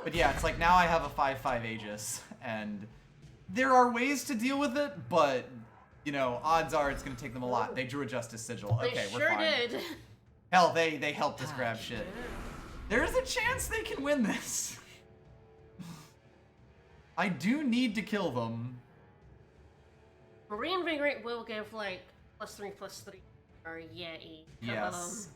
Speaker 1: But yeah, it's like now I have a 5/5 Aegis, and there are ways to deal with it, but, you know, odds are it's going to take them a lot. They drew a Justice Sigil. Okay, we're fine.
Speaker 2: They sure did.
Speaker 1: Hell, they helped us grab shit. There's a chance they can win this. I do need to kill them.
Speaker 2: Reinvigorate will give, like, +3/+3 or Yeti.
Speaker 1: Yes.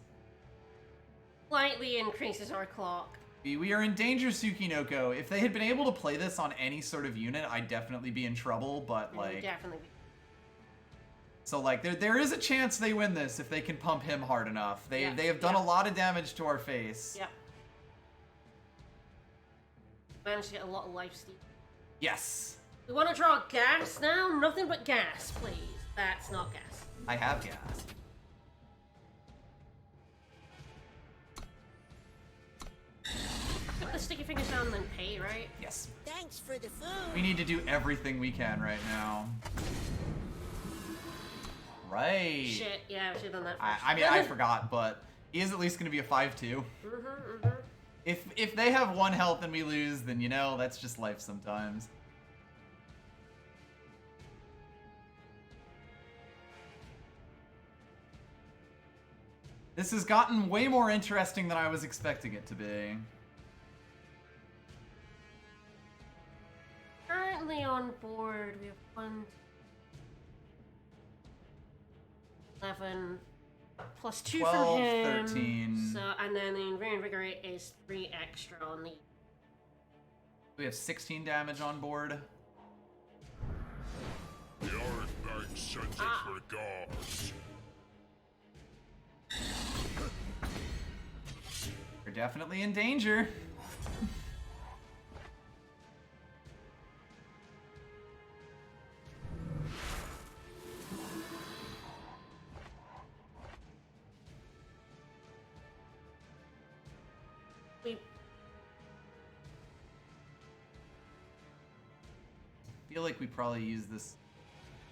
Speaker 2: Slightly increases our clock.
Speaker 1: We are in danger, Tsukinoko. If they had been able to play this on any sort of unit, I'd definitely be in trouble, but, like...
Speaker 2: Definitely.
Speaker 1: So, like, there is a chance they win this if they can pump him hard enough. They have done a lot of damage to our face.
Speaker 2: Yep. Managed to get a lot of life steal.
Speaker 1: Yes.
Speaker 2: We want to draw gas now? Nothing but gas, please. That's not gas.
Speaker 1: I have gas.
Speaker 2: Put the sticky fingers down and then pay, right?
Speaker 1: Yes.
Speaker 7: Thanks for the food.
Speaker 1: We need to do everything we can right now. Right.
Speaker 2: Shit, yeah, we should have done that first.
Speaker 1: I mean, I forgot, but he is at least going to be a 5/2. If they have 1 health and we lose, then, you know, that's just life sometimes. This has gotten way more interesting than I was expecting it to be.
Speaker 2: Currently on board, we have 1, 11, +2
Speaker 1: 12,
Speaker 2: from him.
Speaker 1: 13.
Speaker 2: So, and then the Reinvigorate is 3 extra on the...
Speaker 1: We have 16 damage on board.
Speaker 6: The Arithmetic sends its regards.
Speaker 1: We're definitely in danger. I feel like we probably use this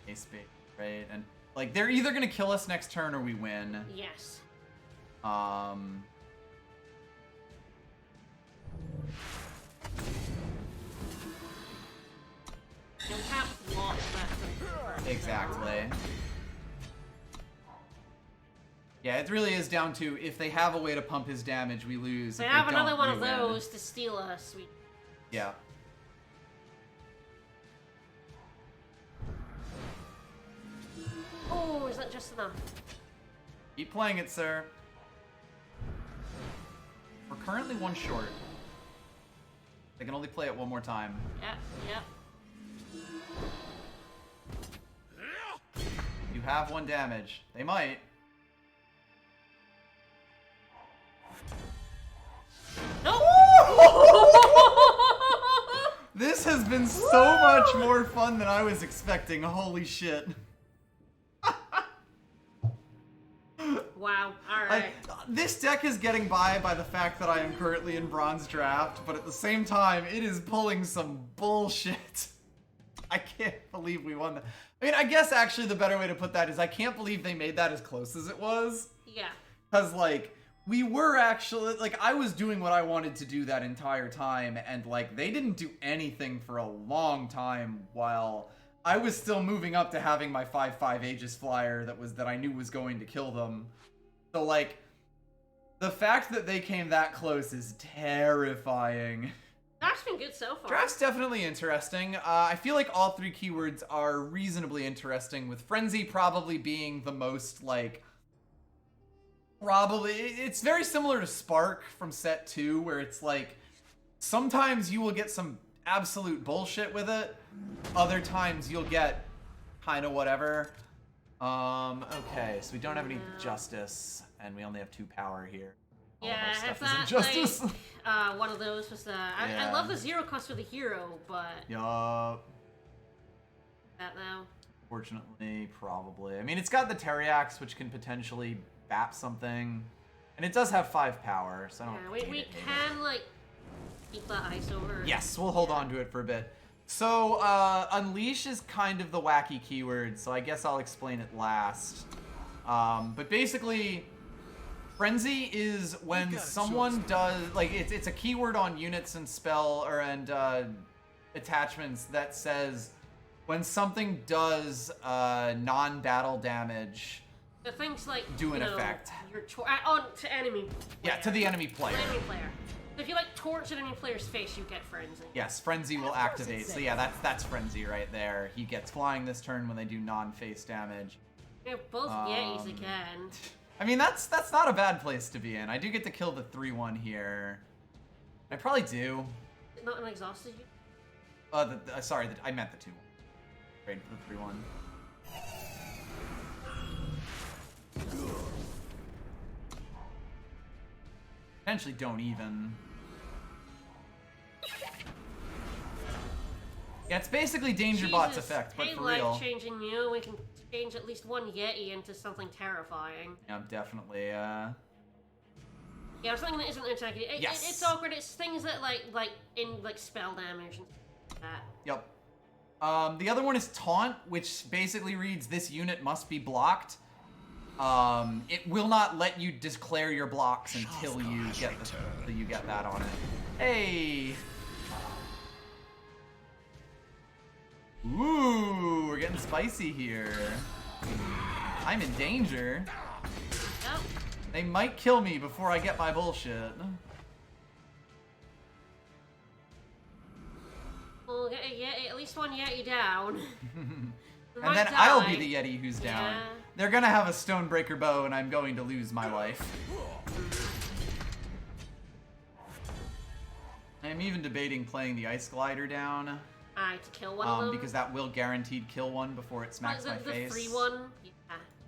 Speaker 1: ace bait, right? And like they're either gonna kill us next turn or we win.
Speaker 2: Yes.
Speaker 1: Exactly. Yeah, it really is down to if they have a way to pump his damage, we lose.
Speaker 2: If they
Speaker 1: if
Speaker 2: have
Speaker 1: they
Speaker 2: another
Speaker 1: don't,
Speaker 2: one
Speaker 1: we
Speaker 2: of
Speaker 1: win.
Speaker 2: those to steal us, we...
Speaker 1: Yeah.
Speaker 2: Oh, is that just enough?
Speaker 1: Keep playing it, sir. We're currently 1 short. They can only play it 1 more time.
Speaker 2: Yep, yep.
Speaker 1: You have 1 damage. They might.
Speaker 2: Nope.
Speaker 1: This has been so much more fun than I was expecting. Holy shit.
Speaker 2: Wow, alright.
Speaker 1: This deck is getting by the fact that I am currently in Bronze Draft, but at the same time, it is pulling some bullshit. I can't believe we won that. I mean, I guess actually the better way to put that is I can't believe they made that as close as it was.
Speaker 2: Yeah.
Speaker 1: Because, like, we were actually, like, I was doing what I wanted to do that entire time, and, like, they didn't do anything for a long time while I was still moving up to having my 5/5 Aegis Flyer that I knew was going to kill them. So, like, the fact that they came that close is terrifying.
Speaker 2: Draft's been good so far.
Speaker 1: Draft's definitely interesting. I feel like all 3 keywords are reasonably interesting, with Frenzy probably being the most, like... Probably... It's very similar to Spark from set 2, where it's like... Sometimes you will get some absolute bullshit with it. Other times you'll get kind of whatever. Okay, so we don't have any Justice, and we only have 2 power here. All of our stuff is in Justice.
Speaker 2: Like, one of those was the... I love the 0 cost for the hero, but...
Speaker 1: Yup.
Speaker 2: That now.
Speaker 1: Fortunately, probably. I mean, it's got the Teriax, which can potentially bap something. And it does have 5 power, so I don't
Speaker 2: we can, like, keep that ice over.
Speaker 1: Yes, we'll hold on to it for a bit. So, Unleash is kind of the wacky keyword, so I guess I'll explain it last. But basically, Frenzy is when someone does, like, it's a keyword on units and attachments that says when something does non-battle damage.
Speaker 2: The things like
Speaker 1: do an effect.
Speaker 2: To enemy player.
Speaker 1: Yeah, to the enemy player.
Speaker 2: To enemy player. So if you like torch an enemy player's face, you get Frenzy.
Speaker 1: Yes, Frenzy will activate. So yeah, that's Frenzy right there. He gets flying this turn when they do non-face damage.
Speaker 2: Yeah, both Yetis again.
Speaker 1: I mean, that's not a bad place to be in. I do get to kill the 3-1 here. I probably do.
Speaker 2: Not an exhausted you?
Speaker 1: Sorry, I meant the 2-1. Trade for the 3-1. Potentially don't even. Yeah, it's basically Danger Bot's effect, but for real.
Speaker 2: Life-changing you, we can change at least one Yeti into something terrifying.
Speaker 1: Yeah, definitely,
Speaker 2: Yeah, something that isn't attacking.
Speaker 1: Yes.
Speaker 2: It's awkward. It's things that like spell damage and stuff like that.
Speaker 1: Yep. The other one is Taunt, which basically reads, this unit must be blocked. It will not let you declare your blocks until you get that on it. Hey! Ooh, we're getting spicy here. I'm in danger.
Speaker 2: Yep.
Speaker 1: They might kill me before I get my bullshit.
Speaker 2: Well, at least one Yeti down.
Speaker 1: And then I'll be the Yeti who's down.
Speaker 2: Yeah.
Speaker 1: They're gonna have a Stonebreaker bow and I'm going to lose my life. I'm even debating playing the Ice Glider down.
Speaker 2: To kill one of them.
Speaker 1: Because that will guaranteed kill one before it smacks my face.
Speaker 2: The 3-1? Yeah.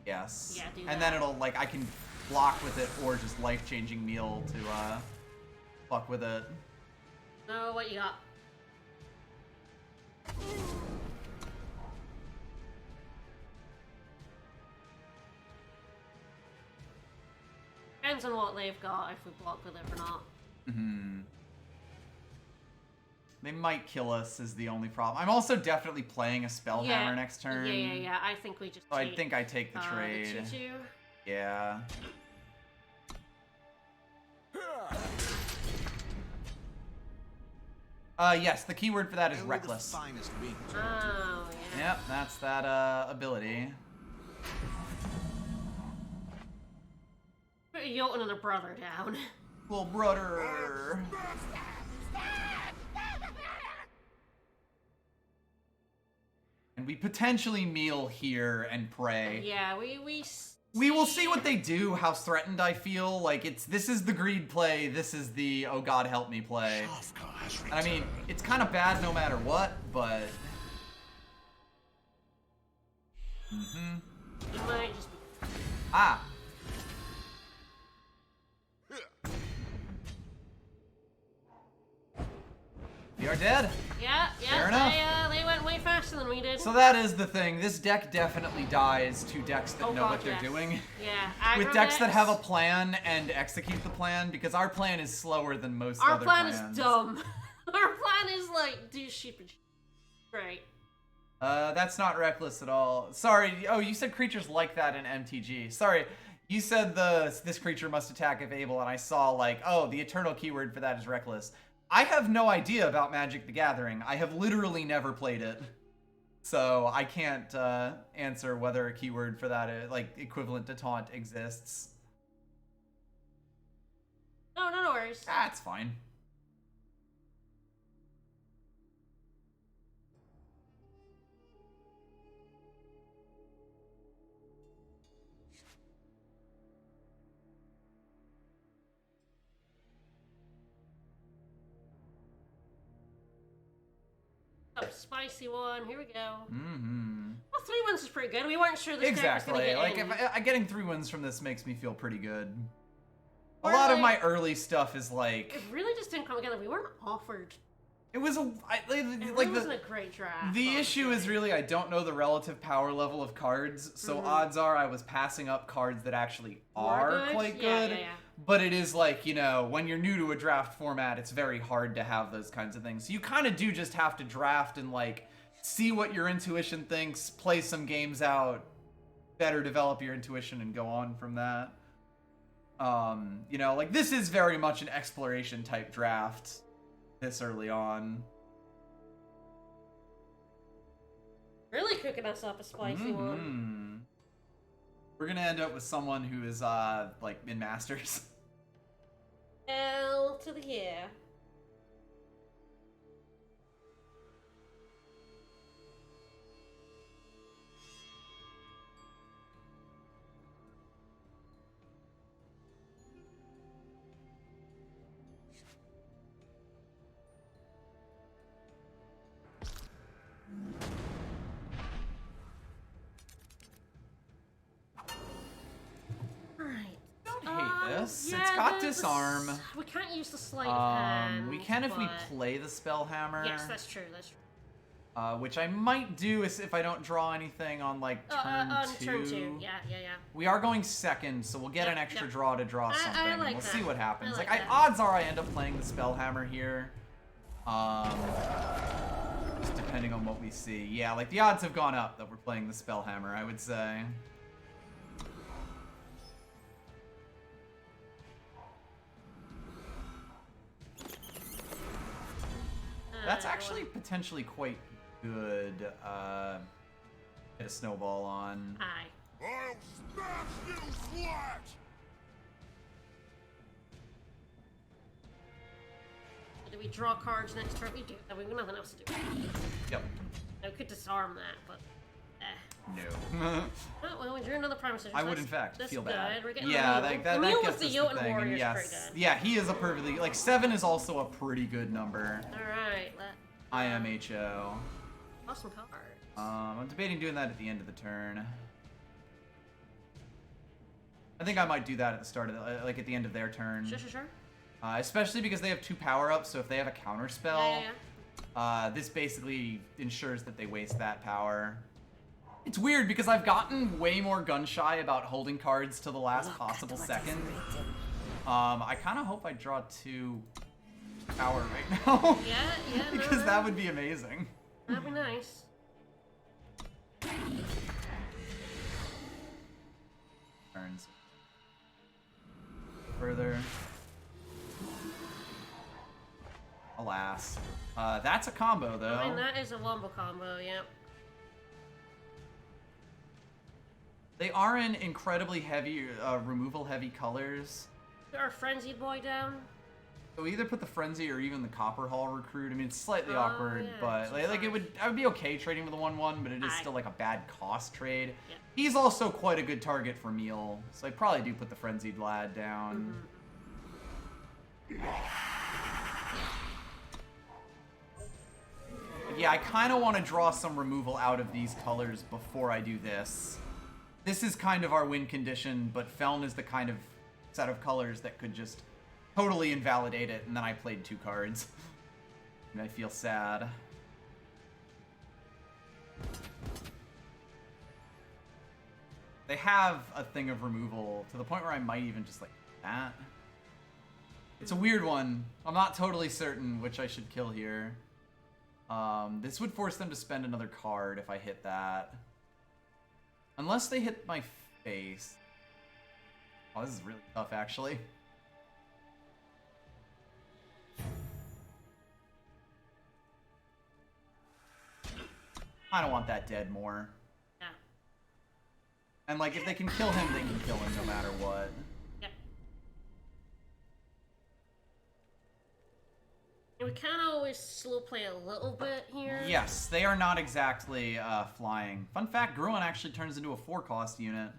Speaker 1: Yes.
Speaker 2: Yeah, do
Speaker 1: and
Speaker 2: that.
Speaker 1: then it'll, like, I can block with it or just life-changing meal to, fuck with it.
Speaker 2: No, what you got? Depends on what they've got, if we block with it or not.
Speaker 1: Mm-hmm. They might kill us is the only problem. I'm also definitely playing a Spellhammer next turn.
Speaker 2: Yeah. I think we just
Speaker 1: I think I take the trade.
Speaker 2: The 2-2.
Speaker 1: Yeah. Yes, the keyword for that is Reckless.
Speaker 2: Oh, yeah.
Speaker 1: Yep, that's that ability.
Speaker 2: Put a Jotun and a brother down.
Speaker 1: Little brother. And we potentially meal here and pray.
Speaker 2: Yeah, we
Speaker 1: will see what they do, how threatened I feel. Like, this is the greed play, this is the oh god help me play. I mean, it's kind of bad no matter what, but... Mm-hmm.
Speaker 2: It might just be...
Speaker 1: Ah! We are dead.
Speaker 2: Yeah,
Speaker 1: Fair enough.
Speaker 2: They went way faster than we did.
Speaker 1: So that is the thing. This deck definitely dies to decks that know what they're doing.
Speaker 2: Yeah,
Speaker 1: with decks that have a plan and execute the plan, because our plan is slower than most other plans.
Speaker 2: Our plan is dumb. Our plan is like, do stupid shit. Right.
Speaker 1: That's not reckless at all. Sorry, oh, you said creatures like that in MTG. Sorry, you said this creature must attack if able, and I saw like, oh, the eternal keyword for that is reckless. I have no idea about Magic the Gathering. I have literally never played it. So I can't answer whether a keyword for that, like, equivalent to taunt exists.
Speaker 2: No worries.
Speaker 1: That's fine.
Speaker 2: Spicy one. Here we go.
Speaker 1: Mm-hmm.
Speaker 2: Well, 3-1s is pretty good. We weren't sure this deck was gonna get
Speaker 1: like
Speaker 2: in.
Speaker 1: if getting 3-1s from this makes me feel pretty good.
Speaker 2: Or
Speaker 1: a lot of
Speaker 2: like,
Speaker 1: my early stuff is like...
Speaker 2: It really just didn't come together. We weren't offered
Speaker 1: It was
Speaker 2: it
Speaker 1: like
Speaker 2: wasn't a great draft.
Speaker 1: The issue is really I don't know the relative power level of cards, so odds are I was passing up cards that actually are quite good.
Speaker 2: Yeah.
Speaker 1: But it is like, you know, when you're new to a draft format, it's very hard to have those kinds of things. So you kind of do just have to draft and like see what your intuition thinks, play some games out, better develop your intuition, and go on from that. You know, like this is very much an exploration type draft. This early on.
Speaker 2: Really cooking us up a spicy one.
Speaker 1: We're gonna end up with someone who is like in Masters.
Speaker 2: L to the yeah.
Speaker 1: It's got disarm.
Speaker 2: We can't use the sleight of hand.
Speaker 1: We can if we play the spell hammer.
Speaker 2: Yes, that's true. That's true.
Speaker 1: Which I might do if I don't draw anything on like turn 2.
Speaker 2: Turn 2. Yeah.
Speaker 1: We are going second, so we'll get an extra draw to draw something.
Speaker 2: I like
Speaker 1: we'll
Speaker 2: that.
Speaker 1: see what happens.
Speaker 2: Like
Speaker 1: odds are I end up playing the spell hammer here. Just depending on what we see. Yeah, like the odds have gone up that we're playing the spell hammer, I would say. That's actually potentially quite good. Get a snowball on.
Speaker 2: Aye.
Speaker 6: I'll smash you flat!
Speaker 2: Do we draw cards next turn? We do. We've got nothing else to do.
Speaker 1: Yep.
Speaker 2: I could disarm that, but
Speaker 1: No.
Speaker 2: Oh, well, we drew another Primus.
Speaker 1: I would, in fact, feel bad.
Speaker 2: We're getting
Speaker 1: yeah,
Speaker 2: that
Speaker 1: gets
Speaker 2: with the
Speaker 1: us
Speaker 2: Jotun
Speaker 1: the thing.
Speaker 2: Warrior is
Speaker 1: Yes.
Speaker 2: pretty good.
Speaker 1: Yeah, he is a perfectly... Like, 7 is also a pretty good number.
Speaker 2: Alright,
Speaker 1: IMHO.
Speaker 2: Awesome cards.
Speaker 1: I'm debating doing that at the end of the turn. I think I might do that at the start of the... Like, at the end of their turn.
Speaker 2: Sure.
Speaker 1: Especially because they have 2 power-ups, so if they have a counter spell...
Speaker 2: Yeah.
Speaker 1: This basically ensures that they waste that power. It's weird because I've gotten way more gun-shy about holding cards to the last possible second. I kind of hope I draw 2 power right now.
Speaker 2: Yeah,
Speaker 1: because that would be amazing.
Speaker 2: That'd be nice.
Speaker 1: Turns. Further. Alas. That's a combo, though.
Speaker 2: I mean, that is a wombo combo, yep.
Speaker 1: They are in incredibly heavy, removal-heavy colors.
Speaker 2: Put our Frenzied boy down.
Speaker 1: So we either put the Frenzy or even the Copper Hall Recruit. I mean, it's slightly awkward,
Speaker 2: yeah,
Speaker 1: but like I would be okay trading with a 1/1, but it is still like a bad cost trade.
Speaker 2: Yeah.
Speaker 1: He's also quite a good target for Meal, so I probably do put the Frenzied Lad down. Yeah, I kind of want to draw some removal out of these colors before I do this. This is kind of our win condition, but Feln is the kind of set of colors that could just totally invalidate it, and then I played 2 cards. And I feel sad. They have a thing of removal to the point where I might even just like that. It's a weird one. I'm not totally certain which I should kill here. This would force them to spend another card if I hit that. Unless they hit my face. Oh, this is really tough, actually. I don't want that dead more.
Speaker 2: Yeah.
Speaker 1: And, like, if they can kill him, they can kill him no matter what.
Speaker 2: Yep. And we can always slow play a little bit here.
Speaker 1: Yes, they are not exactly flying. Fun fact, Gruan actually turns into a 4-cost unit.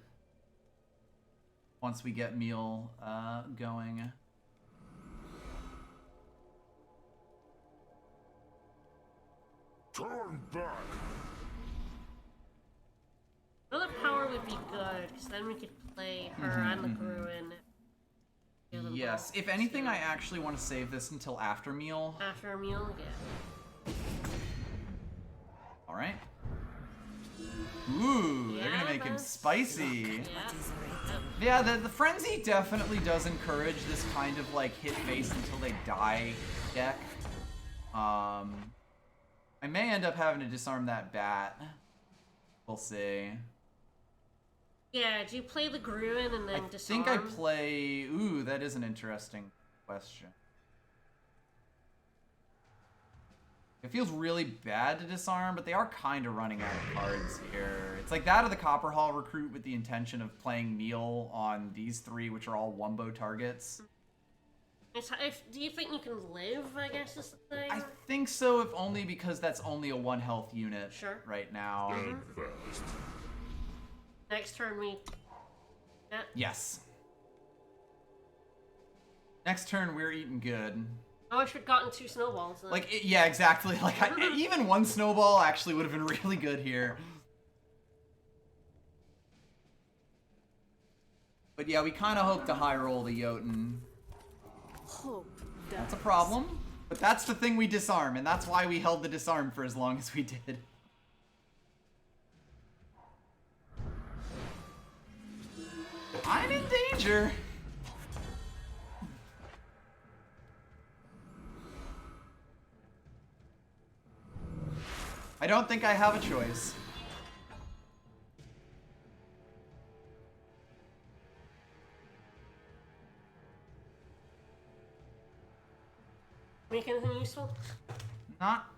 Speaker 1: Once we get Meal going.
Speaker 6: Turn back!
Speaker 2: Another power would be good, because then we could play her and the Gruan.
Speaker 1: Yes. If anything, I actually want to save this until after meal.
Speaker 2: After a meal, yeah.
Speaker 1: All right. Ooh, they're gonna make him spicy. Yeah, the Frenzy definitely does encourage this kind of like hit face until they die deck. I may end up having to disarm that bat. We'll see.
Speaker 2: Yeah, do you play the Gruen and then disarm?
Speaker 1: I think I play... Ooh, that is an interesting question. It feels really bad to disarm, but they are kind of running out of cards here. It's like that of the Copper Hall Recruit with the intention of playing Neil on these three, which are all Wumbo targets.
Speaker 2: Do you think you can live, I guess is the thing?
Speaker 1: I think so, if only because that's only a 1 health unit right now.
Speaker 2: Next turn we... Yeah.
Speaker 1: Yes. Next turn we're eating good.
Speaker 2: Oh, I should have gotten 2 snowballs then.
Speaker 1: Like, yeah, exactly. Like, even 1 snowball actually would have been really good here. But yeah, we kind of hope to high roll the Jotun. That's a problem. But that's the thing we disarm, and that's why we held the disarm for as long as we did. I'm in danger. I don't think I have a choice.
Speaker 2: Make anything useful?
Speaker 1: Not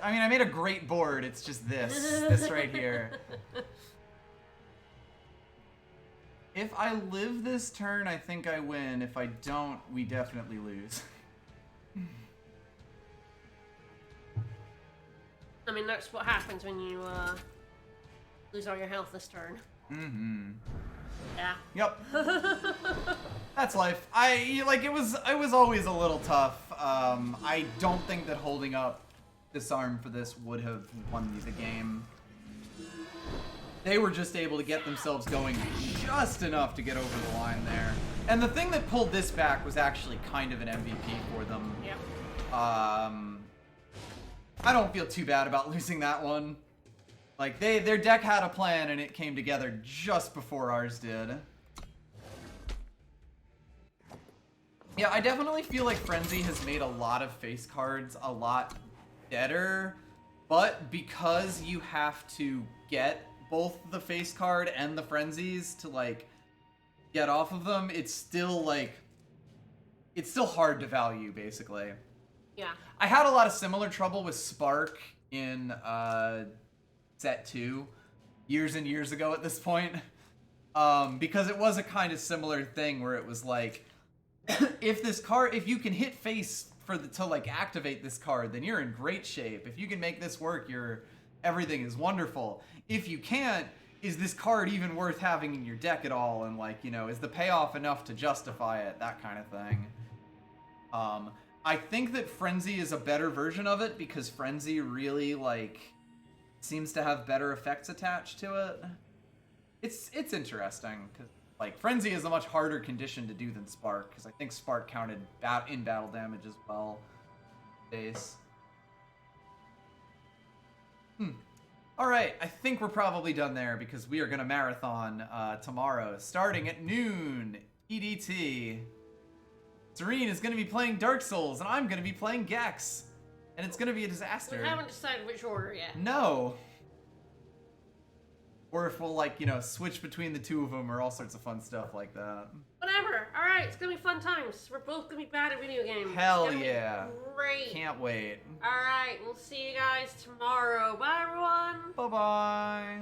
Speaker 1: I mean, I made a great board. It's just this right here. If I live this turn, I think I win. If I don't, we definitely lose.
Speaker 2: I mean, that's what happens when you lose all your health this turn.
Speaker 1: Mm-hmm.
Speaker 2: Yeah.
Speaker 1: Yep. That's life. It was always a little tough. I don't think that holding up disarm for this would have won me the game. They were just able to get themselves going just enough to get over the line there. And the thing that pulled this back was actually kind of an MVP for them.
Speaker 2: Yep.
Speaker 1: I don't feel too bad about losing that one. Like, their deck had a plan and it came together just before ours did. Yeah, I definitely feel like Frenzy has made a lot of face cards a lot better, but because you have to get both the face card and the Frenzies to, like, get off of them, it's still, like, it's still hard to value, basically.
Speaker 2: Yeah.
Speaker 1: I had a lot of similar trouble with Spark in, set 2 years and years ago at this point, because it was a kind of similar thing where it was like, if you can hit face to like activate this card, then you're in great shape. If you can make this work, everything is wonderful. If you can't, is this card even worth having in your deck at all? And like, you know, is the payoff enough to justify it? That kind of thing. I think that Frenzy is a better version of it because Frenzy really like seems to have better effects attached to it. It's interesting because like Frenzy is a much harder condition to do than Spark because I think Spark counted in battle damage as well. Base. All right, I think we're probably done there because we are gonna marathon tomorrow starting at noon EDT. Serene is gonna be playing Dark Souls and I'm gonna be playing Gex. And it's gonna be a disaster.
Speaker 2: We haven't decided which order yet.
Speaker 1: No. Or if we'll, like, you know, switch between the two of them or all sorts of fun stuff like that.
Speaker 2: Whatever. Alright, it's gonna be fun times. We're both gonna be bad at video games.
Speaker 1: Hell yeah.
Speaker 2: Great.
Speaker 1: Can't wait.
Speaker 2: Alright, we'll see you guys tomorrow. Bye, everyone.
Speaker 1: Bye-bye.